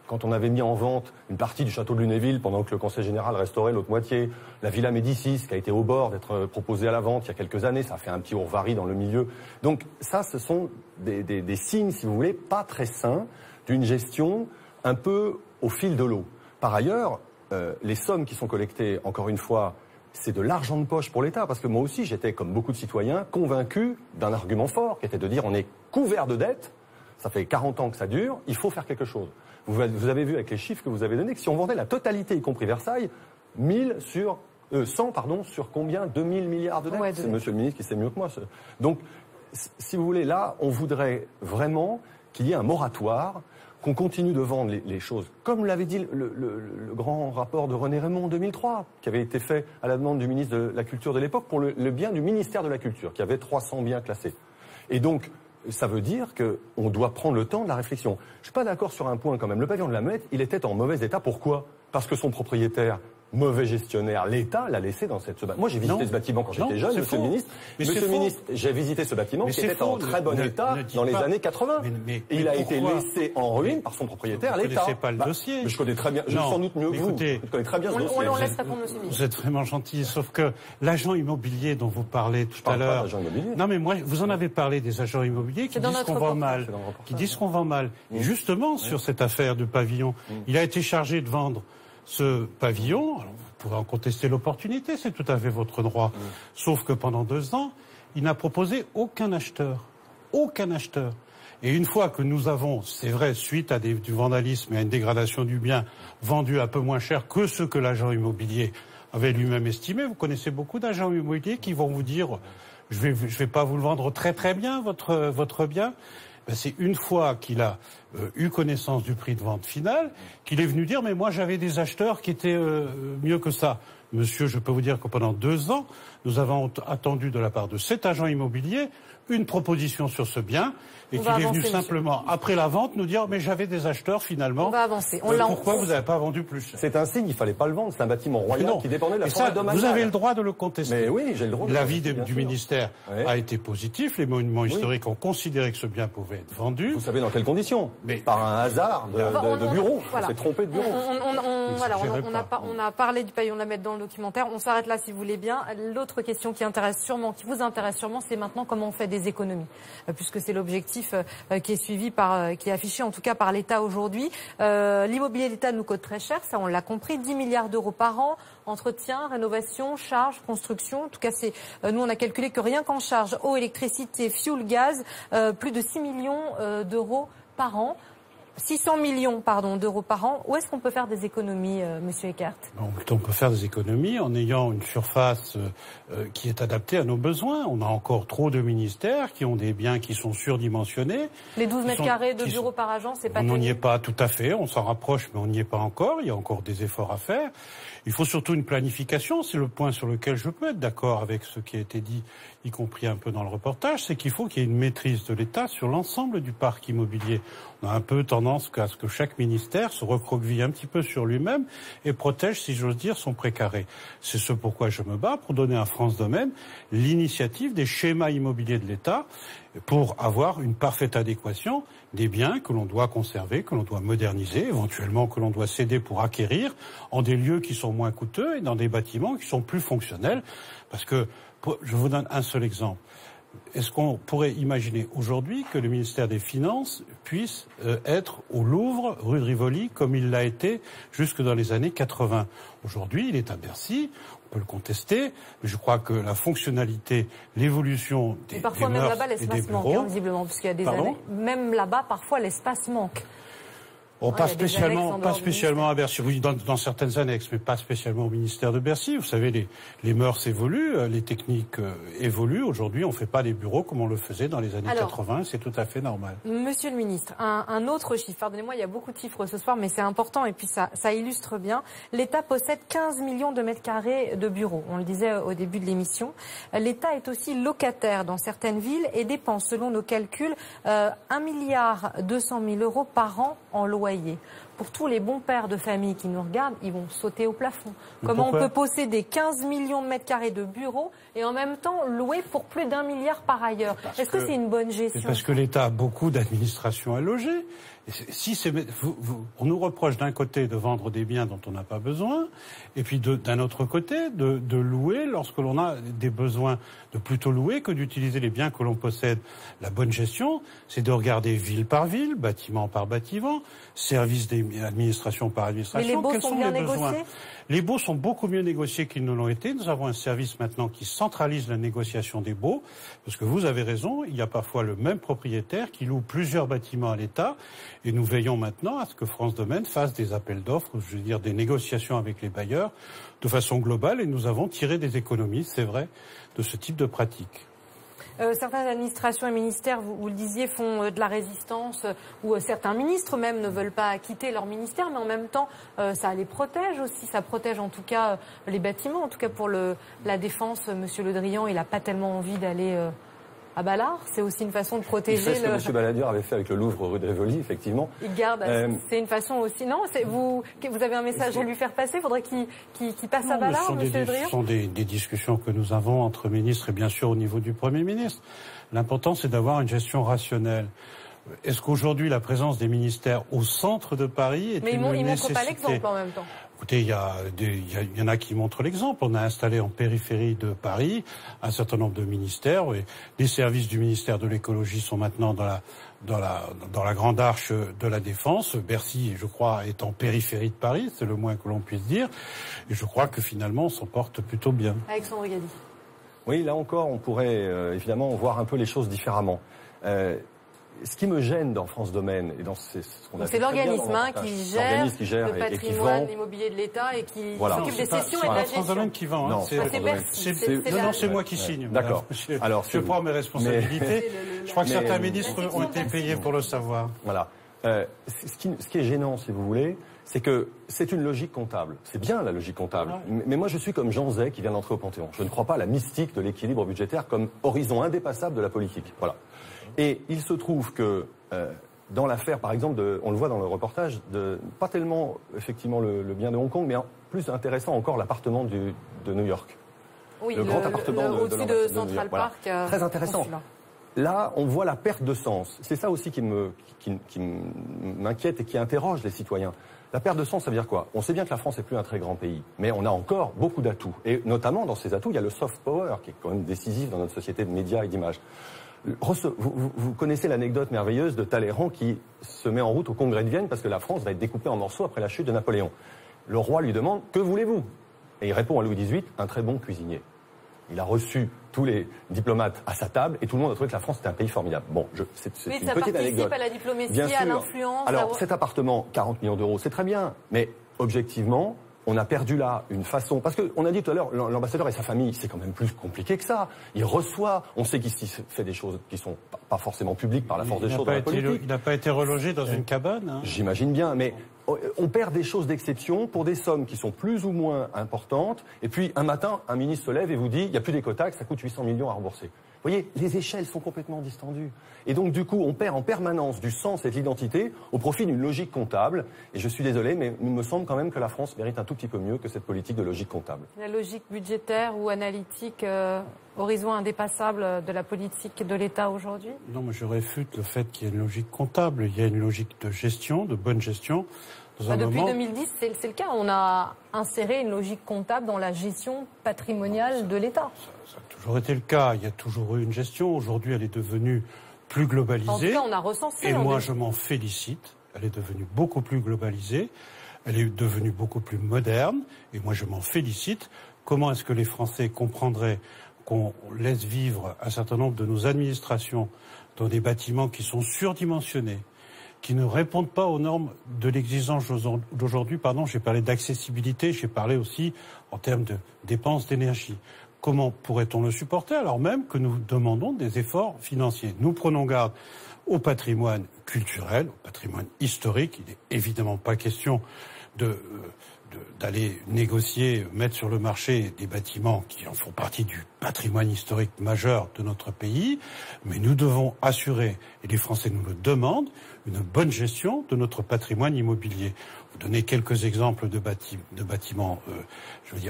[SPEAKER 16] Quand on avait mis en vente une partie du château de Lunéville pendant que le Conseil général restaurait l'autre moitié, la Villa Médicis qui a été au bord d'être proposée à la vente il y a quelques années, ça a fait un petit ourvari dans le milieu. Donc ça, ce sont des signes, si vous voulez, pas très sains d'une gestion un peu au fil de l'eau. Par ailleurs, les sommes qui sont collectées, encore une fois, c'est de l'argent de poche pour l'État, parce que moi aussi, j'étais, comme beaucoup de citoyens, convaincu d'un argument fort, qui était de dire on est couvert de dettes, ça fait 40 ans que ça dure, il faut faire quelque chose. Vous avez vu avec les chiffres que vous avez donnés que si on vendait la totalité, y compris Versailles, 100 sur combien? 2000 milliards de dettes. Ouais, c'est Monsieur le ministre qui sait mieux que moi. Donc, si vous voulez, là, on voudrait vraiment qu'il y ait un moratoire, qu'on continue de vendre les choses, comme l'avait dit le grand rapport de René Raymond en 2003, qui avait été fait à la demande du ministre de la Culture de l'époque pour le bien du ministère de la Culture, qui avait 300 biens classés. Et donc, ça veut dire qu'on doit prendre le temps de la réflexion. Je suis pas d'accord sur un point quand même. Le pavillon de la Muette, il était en mauvais état. Pourquoi? Parce que son propriétaire, mauvais gestionnaire, l'État l'a laissé dans cette... Moi, j'ai visité ce bâtiment quand j'étais jeune, Monsieur le ministre. Monsieur le ministre, j'ai visité ce bâtiment qui était en très bon état dans les années 80. Et il a été laissé en ruine par son propriétaire, l'État.
[SPEAKER 13] Vous ne connaissez pas le dossier.
[SPEAKER 16] Je connais très bien, sans doute mieux que vous. Je connais très bien ce dossier.
[SPEAKER 12] On laisse répondre, Monsieur le ministre.
[SPEAKER 13] Vous êtes vraiment gentil, sauf que l'agent immobilier dont vous parlez tout à l'heure... Non, mais moi, vous en avez parlé des agents immobiliers qui disent qu'on vend mal. Qui disent qu'on vend mal. Et justement, sur cette affaire de pavillon, il a été chargé de vendre ce pavillon. Alors, vous pourrez en contester l'opportunité, c'est tout à fait votre droit. Sauf que pendant 2 ans, il n'a proposé aucun acheteur. Aucun acheteur. Et une fois que nous avons, c'est vrai, suite à du vandalisme et à une dégradation du bien, vendu un peu moins cher que ce que l'agent immobilier avait lui-même estimé, vous connaissez beaucoup d'agents immobiliers qui vont vous dire « je vais pas vous le vendre très très bien, votre bien ». C'est une fois qu'il a eu connaissance du prix de vente final qu'il est venu dire « mais moi j'avais des acheteurs qui étaient mieux que ça ». Monsieur, je peux vous dire que pendant 2 ans, nous avons attendu de la part de cet agent immobilier une proposition sur ce bien et qu'il est venu simplement, après la vente, nous dire « mais j'avais des acheteurs finalement ».
[SPEAKER 12] On va avancer.
[SPEAKER 13] Pourquoi vous n'avez pas vendu plus cher?
[SPEAKER 16] C'est un signe, il ne fallait pas le vendre. C'est un bâtiment royal qui dépendait de la forêt domaniale.
[SPEAKER 13] Vous avez le droit de le contester.
[SPEAKER 16] Mais oui, j'ai le droit.
[SPEAKER 13] L'avis du ministère a été positif. Les monuments historiques ont considéré que ce bien pouvait être vendu.
[SPEAKER 16] Vous savez dans quelles conditions? Par un hasard de bureau. On s'est trompé de bureau.
[SPEAKER 12] On a parlé du pavillon de la Muette dans le documentaire. On s'arrête là si vous voulez bien. L'autre question qui vous intéresse sûrement, c'est maintenant comment on fait des économies, puisque c'est l'objectif qui est suivi qui est affiché en tout cas par l'État aujourd'hui. L'immobilier d'État nous coûte très cher, ça on l'a compris, 10 milliards d'euros par an, entretien, rénovation, charges, construction. En tout cas, nous on a calculé que rien qu'en charge eau, électricité, fioul, gaz, plus de 6 millions d'euros par an. 600 millions d'euros par an. Où est-ce qu'on peut faire des économies, Monsieur Eckert?
[SPEAKER 13] On peut faire des économies en ayant une surface qui est adaptée à nos besoins. On a encore trop de ministères qui ont des biens qui sont surdimensionnés.
[SPEAKER 12] Les 12 mètres carrés de bureaux par agent, c'est pas
[SPEAKER 13] On n'y est
[SPEAKER 12] terrible.
[SPEAKER 13] pas tout à fait, on s'en rapproche, mais on n'y est pas encore. Il y a encore des efforts à faire. Il faut surtout une planification. C'est le point sur lequel je peux être d'accord avec ce qui a été dit, y compris un peu dans le reportage, c'est qu'il faut qu'il y ait une maîtrise de l'État sur l'ensemble du parc immobilier. On a un peu tendance à ce que chaque ministère se recroqueville un petit peu sur lui-même et protège, si j'ose dire, son précaré. C'est ce pourquoi je me bats, pour donner à France Domaine l'initiative des schémas immobiliers de l'État pour avoir une parfaite adéquation des biens que l'on doit conserver, que l'on doit moderniser, éventuellement que l'on doit céder pour acquérir en des lieux qui sont moins coûteux et dans des bâtiments qui sont plus fonctionnels. Parce que, je vous donne un seul exemple. Est-ce qu'on pourrait imaginer aujourd'hui que le ministère des Finances puisse être au Louvre, rue de Rivoli, comme il l'a été jusque dans les années 80 ? Aujourd'hui, il est à Bercy, on peut le contester, mais je crois que la fonctionnalité, l'évolution des mœurs et des bureaux...
[SPEAKER 12] Parfois, même là-bas, l'espace manque, visiblement, puisqu'il y a des années. Même là-bas, parfois, l'espace manque.
[SPEAKER 13] Oh, pas spécialement à Bercy, oui, dans certaines annexes, mais pas spécialement au ministère de Bercy. Vous savez, les mœurs évoluent, les techniques évoluent. Aujourd'hui, on ne fait pas des bureaux comme on le faisait dans les années 80, c'est tout à fait normal.
[SPEAKER 12] Monsieur le ministre, un autre chiffre, pardonnez-moi, il y a beaucoup de chiffres ce soir, mais c'est important et puis ça illustre bien. L'État possède 15 millions de mètres carrés de bureaux, on le disait au début de l'émission. L'État est aussi locataire dans certaines villes et dépense, selon nos calculs, 1,2 milliard € par an en loyer. Pour tous les bons pères de famille qui nous regardent, ils vont sauter au plafond. Comment on peut posséder 15 millions de mètres carrés de bureaux et en même temps louer pour plus d'1 milliard par ailleurs? Est-ce que c'est une bonne gestion?
[SPEAKER 13] Parce que l'État a beaucoup d'administrations à loger. On nous reproche d'un côté de vendre des biens dont on n'a pas besoin, et puis d'un autre côté de louer lorsque l'on a des besoins, de plutôt louer que d'utiliser les biens que l'on possède. La bonne gestion, c'est de regarder ville par ville, bâtiment par bâtiment, service d'administration par administration.
[SPEAKER 12] Mais les baux
[SPEAKER 13] quels
[SPEAKER 12] sont
[SPEAKER 13] sont
[SPEAKER 12] bien
[SPEAKER 13] les besoins.
[SPEAKER 12] négociés?
[SPEAKER 13] Les baux sont beaucoup mieux négociés qu'ils ne l'ont été. Nous avons un service maintenant qui centralise la négociation des baux, parce que vous avez raison, il y a parfois le même propriétaire qui loue plusieurs bâtiments à l'État, et nous veillons maintenant à ce que France Domaine fasse des appels d'offres, je veux dire des négociations avec les bailleurs, de façon globale, et nous avons tiré des économies, c'est vrai, de ce type de pratique.
[SPEAKER 12] Certaines administrations et ministères, vous le disiez, font de la résistance, ou certains ministres même ne veulent pas quitter leur ministère, mais en même temps, ça les protège aussi. Ça protège en tout cas les bâtiments. En tout cas pour la défense, Monsieur Le Drian, il n'a pas tellement envie d'aller à Ballard. C'est aussi une façon de protéger.
[SPEAKER 16] C'est ce que M. Balladur avait fait avec le Louvre rue de Rivoli, effectivement.
[SPEAKER 12] Il garde. C'est une façon aussi. Non, vous avez un message à lui faire passer. Il faudrait qu'il passe à Ballard, M. Le Drian.
[SPEAKER 13] Ce sont des discussions que nous avons entre ministres et bien sûr au niveau du Premier ministre. L'important, c'est d'avoir une gestion rationnelle. Est-ce qu'aujourd'hui, la présence des ministères au centre de Paris est une nécessité?
[SPEAKER 12] Mais ils ne montrent pas l'exemple en même temps.
[SPEAKER 13] Écoutez, il y en a qui montrent l'exemple. On a installé en périphérie de Paris un certain nombre de ministères. Et les services du ministère de l'écologie sont maintenant dans la grande arche de la Défense. Bercy, je crois, est en périphérie de Paris, c'est le moins que l'on puisse dire. Et je crois que finalement, on s'en porte plutôt bien.
[SPEAKER 12] Alexandre Gadi.
[SPEAKER 16] Oui, là encore, on pourrait évidemment voir un peu les choses différemment. Ce qui me gêne dans France Domaine et dans ce qu'on a
[SPEAKER 12] c'est l'organisme qui gère le patrimoine immobilier de l'État et qui s'occupe des cessions et de la gestion.
[SPEAKER 13] France Domaine qui vend.
[SPEAKER 12] Non,
[SPEAKER 13] c'est moi qui signe.
[SPEAKER 16] D'accord.
[SPEAKER 13] Alors, je prends mes responsabilités. Je crois que certains ministres ont été payés pour le savoir.
[SPEAKER 16] Voilà. Ce qui est gênant, si vous voulez, c'est que c'est une logique comptable. C'est bien la logique comptable. Mais moi, je suis comme Jean Zay qui vient d'entrer au Panthéon. Je ne crois pas à la mystique de l'équilibre budgétaire comme horizon indépassable de la politique. Voilà. Et il se trouve que dans l'affaire, par exemple, on le voit dans le reportage, pas tellement effectivement le bien de Hong Kong, mais plus intéressant encore l'appartement de New York.
[SPEAKER 12] Oui,
[SPEAKER 16] le grand appartement
[SPEAKER 12] au-dessus de Central Park.
[SPEAKER 16] Voilà. Très intéressant. Là, on voit la perte de sens. C'est ça aussi qui m'inquiète et qui interroge les citoyens. La perte de sens, ça veut dire quoi? On sait bien que la France n'est plus un très grand pays, mais on a encore beaucoup d'atouts. Et notamment, dans ces atouts, il y a le soft power, qui est quand même décisif dans notre société de médias et d'images. Vous connaissez l'anecdote merveilleuse de Talleyrand qui se met en route au Congrès de Vienne parce que la France va être découpée en morceaux après la chute de Napoléon. Le roi lui demande « Que voulez-vous ?» Et il répond à Louis XVIII « Un très bon cuisinier ». Il a reçu tous les diplomates à sa table et tout le monde a trouvé que la France était un pays formidable. Bon, c'est
[SPEAKER 12] oui,
[SPEAKER 16] une
[SPEAKER 12] ça
[SPEAKER 16] petite anecdote.
[SPEAKER 12] participe à la diplomatie,
[SPEAKER 16] Bien
[SPEAKER 12] à
[SPEAKER 16] sûr.
[SPEAKER 12] l'influence.
[SPEAKER 16] Alors, cet appartement, 40 millions d'euros, c'est très bien, mais objectivement, on a perdu là une façon... Parce qu'on a dit tout à l'heure, l'ambassadeur et sa famille, c'est quand même plus compliqué que ça. Il reçoit, on sait qu'il fait des choses qui sont pas forcément publiques par la force des choses dans la politique.
[SPEAKER 13] Il n'a pas été relogé dans une cabane, hein.
[SPEAKER 16] J'imagine bien, mais on perd des choses d'exception pour des sommes qui sont plus ou moins importantes. Et puis, un matin, un ministre se lève et vous dit, il n'y a plus d'écotaxe, ça coûte 800 millions à rembourser. Vous voyez, les échelles sont complètement distendues. Et donc, du coup, on perd en permanence du sens et de l'identité au profit d'une logique comptable. Et je suis désolé, mais il me semble quand même que la France mérite un tout petit peu mieux que cette politique de logique comptable.
[SPEAKER 12] La logique budgétaire ou analytique, horizon indépassable de la politique de l'État aujourd'hui?
[SPEAKER 13] Non, mais je réfute le fait qu'il y ait une logique comptable. Il y a une logique de gestion, de bonne gestion.
[SPEAKER 12] Depuis 2010, c'est le cas. On a inséré une logique comptable dans la gestion patrimoniale de l'État.
[SPEAKER 13] Ça a toujours été le cas. Il y a toujours eu une gestion. Aujourd'hui, elle est devenue plus globalisée. En
[SPEAKER 12] tout cas, on a recensé.
[SPEAKER 13] Et moi, je m'en félicite. Elle est devenue beaucoup plus globalisée. Elle est devenue beaucoup plus moderne. Et moi, je m'en félicite. Comment est-ce que les Français comprendraient qu'on laisse vivre un certain nombre de nos administrations dans des bâtiments qui sont surdimensionnés, qui ne répondent pas aux normes de l'exigence d'aujourd'hui. J'ai parlé d'accessibilité, j'ai parlé aussi en termes de dépenses d'énergie. Comment pourrait-on le supporter alors même que nous demandons des efforts financiers? Nous prenons garde au patrimoine culturel, au patrimoine historique. Il n'est évidemment pas question d'aller négocier, mettre sur le marché des bâtiments qui en font partie du patrimoine historique majeur de notre pays, mais nous devons assurer, et les Français nous le demandent, une bonne gestion de notre patrimoine immobilier. Vous donnez quelques exemples de bâtiments,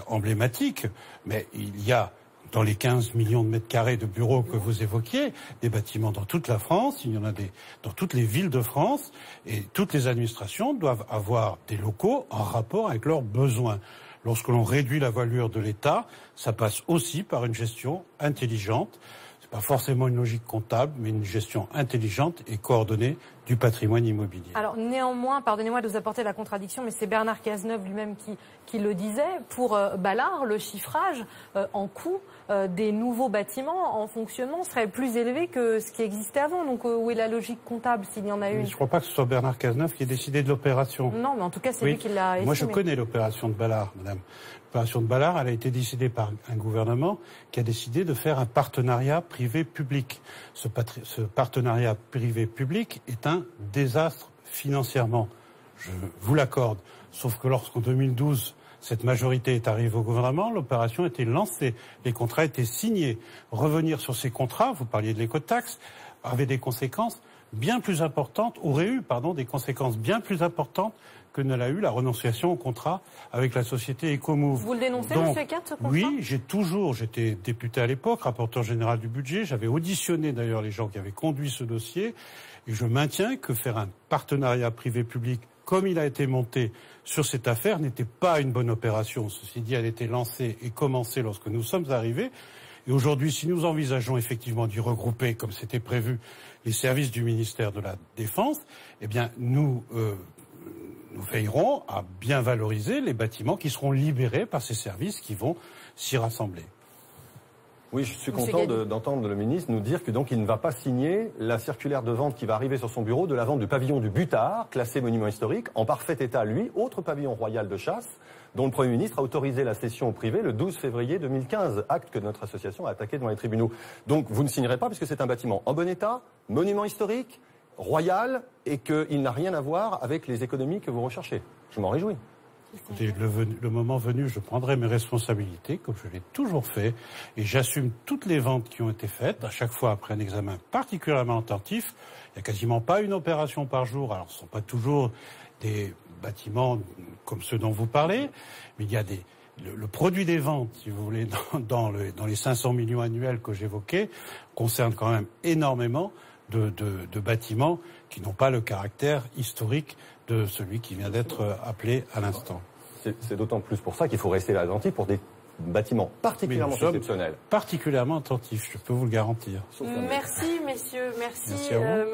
[SPEAKER 13] emblématiques, mais il y a dans les 15 millions de mètres carrés de bureaux que vous évoquiez, des bâtiments dans toute la France, il y en a dans toutes les villes de France, et toutes les administrations doivent avoir des locaux en rapport avec leurs besoins. Lorsque l'on réduit la voilure de l'État, ça passe aussi par une gestion intelligente. C'est pas forcément une logique comptable, mais une gestion intelligente et coordonnée du patrimoine immobilier.
[SPEAKER 12] Alors néanmoins, pardonnez-moi de vous apporter la contradiction, mais c'est Bernard Cazeneuve lui-même qui le disait. Pour Ballard, le chiffrage en coût des nouveaux bâtiments en fonctionnement serait plus élevé que ce qui existait avant. Donc où est la logique comptable s'il y en a une?
[SPEAKER 13] Je ne crois pas que ce soit Bernard Cazeneuve qui ait décidé de l'opération.
[SPEAKER 12] Non, mais en tout cas, c'est lui qui l'a estimé.
[SPEAKER 13] Moi, je connais l'opération de Ballard, madame. L'opération de Ballard, elle a été décidée par un gouvernement qui a décidé de faire un partenariat privé-public. Ce partenariat privé-public est un désastre financièrement. Je vous l'accorde. Sauf que lorsqu'en 2012, cette majorité est arrivée au gouvernement, l'opération était lancée, les contrats étaient signés. Revenir sur ces contrats, vous parliez de l'écotaxe, avait des conséquences bien plus importantes, des conséquences bien plus importantes que ne l'a eu la renonciation au contrat avec la société Ecomove.
[SPEAKER 12] Vous le dénoncez, M. Eckert, ce contrat?
[SPEAKER 13] Oui, j'étais député à l'époque, rapporteur général du budget, j'avais auditionné d'ailleurs les gens qui avaient conduit ce dossier, et je maintiens que faire un partenariat privé-public comme il a été monté sur cette affaire n'était pas une bonne opération. Ceci dit, elle était lancée et commencée lorsque nous sommes arrivés. Et aujourd'hui, si nous envisageons effectivement d'y regrouper, comme c'était prévu, les services du ministère de la Défense, eh bien, nous veillerons à bien valoriser les bâtiments qui seront libérés par ces services qui vont s'y rassembler.
[SPEAKER 16] Oui, je suis content d'entendre le ministre nous dire que donc il ne va pas signer la circulaire de vente qui va arriver sur son bureau de la vente du pavillon du Butard, classé monument historique, en parfait état, lui, autre pavillon royal de chasse, dont le Premier ministre a autorisé la cession au privé le 12 février 2015, acte que notre association a attaqué devant les tribunaux. Donc vous ne signerez pas puisque c'est un bâtiment en bon état, monument historique, royal, et qu'il n'a rien à voir avec les économies que vous recherchez. Je m'en réjouis.
[SPEAKER 13] Écoutez, le moment venu, je prendrai mes responsabilités, comme je l'ai toujours fait, et j'assume toutes les ventes qui ont été faites, à chaque fois après un examen particulièrement attentif. Il n'y a quasiment pas une opération par jour. Alors, ce ne sont pas toujours des bâtiments comme ceux dont vous parlez, mais il y a le produit des ventes, si vous voulez, dans les 500 millions annuels que j'évoquais, concerne quand même énormément de bâtiments qui n'ont pas le caractère historique de celui qui vient d'être appelé à l'instant.
[SPEAKER 16] C'est d'autant plus pour ça qu'il faut rester attentif pour des bâtiment particulièrement exceptionnel.
[SPEAKER 13] Particulièrement attentif, je peux vous le garantir.
[SPEAKER 12] Merci messieurs, merci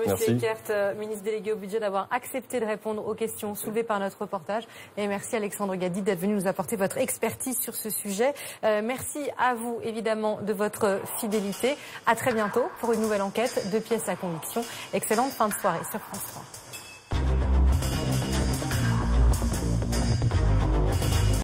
[SPEAKER 13] Monsieur
[SPEAKER 12] Eckert, ministre délégué au budget, d'avoir accepté de répondre aux questions soulevées par notre reportage. Et merci Alexandre Gady d'être venu nous apporter votre expertise sur ce sujet. Merci à vous évidemment de votre fidélité. À très bientôt pour une nouvelle enquête de Pièces à conviction. Excellente fin de soirée sur France 3.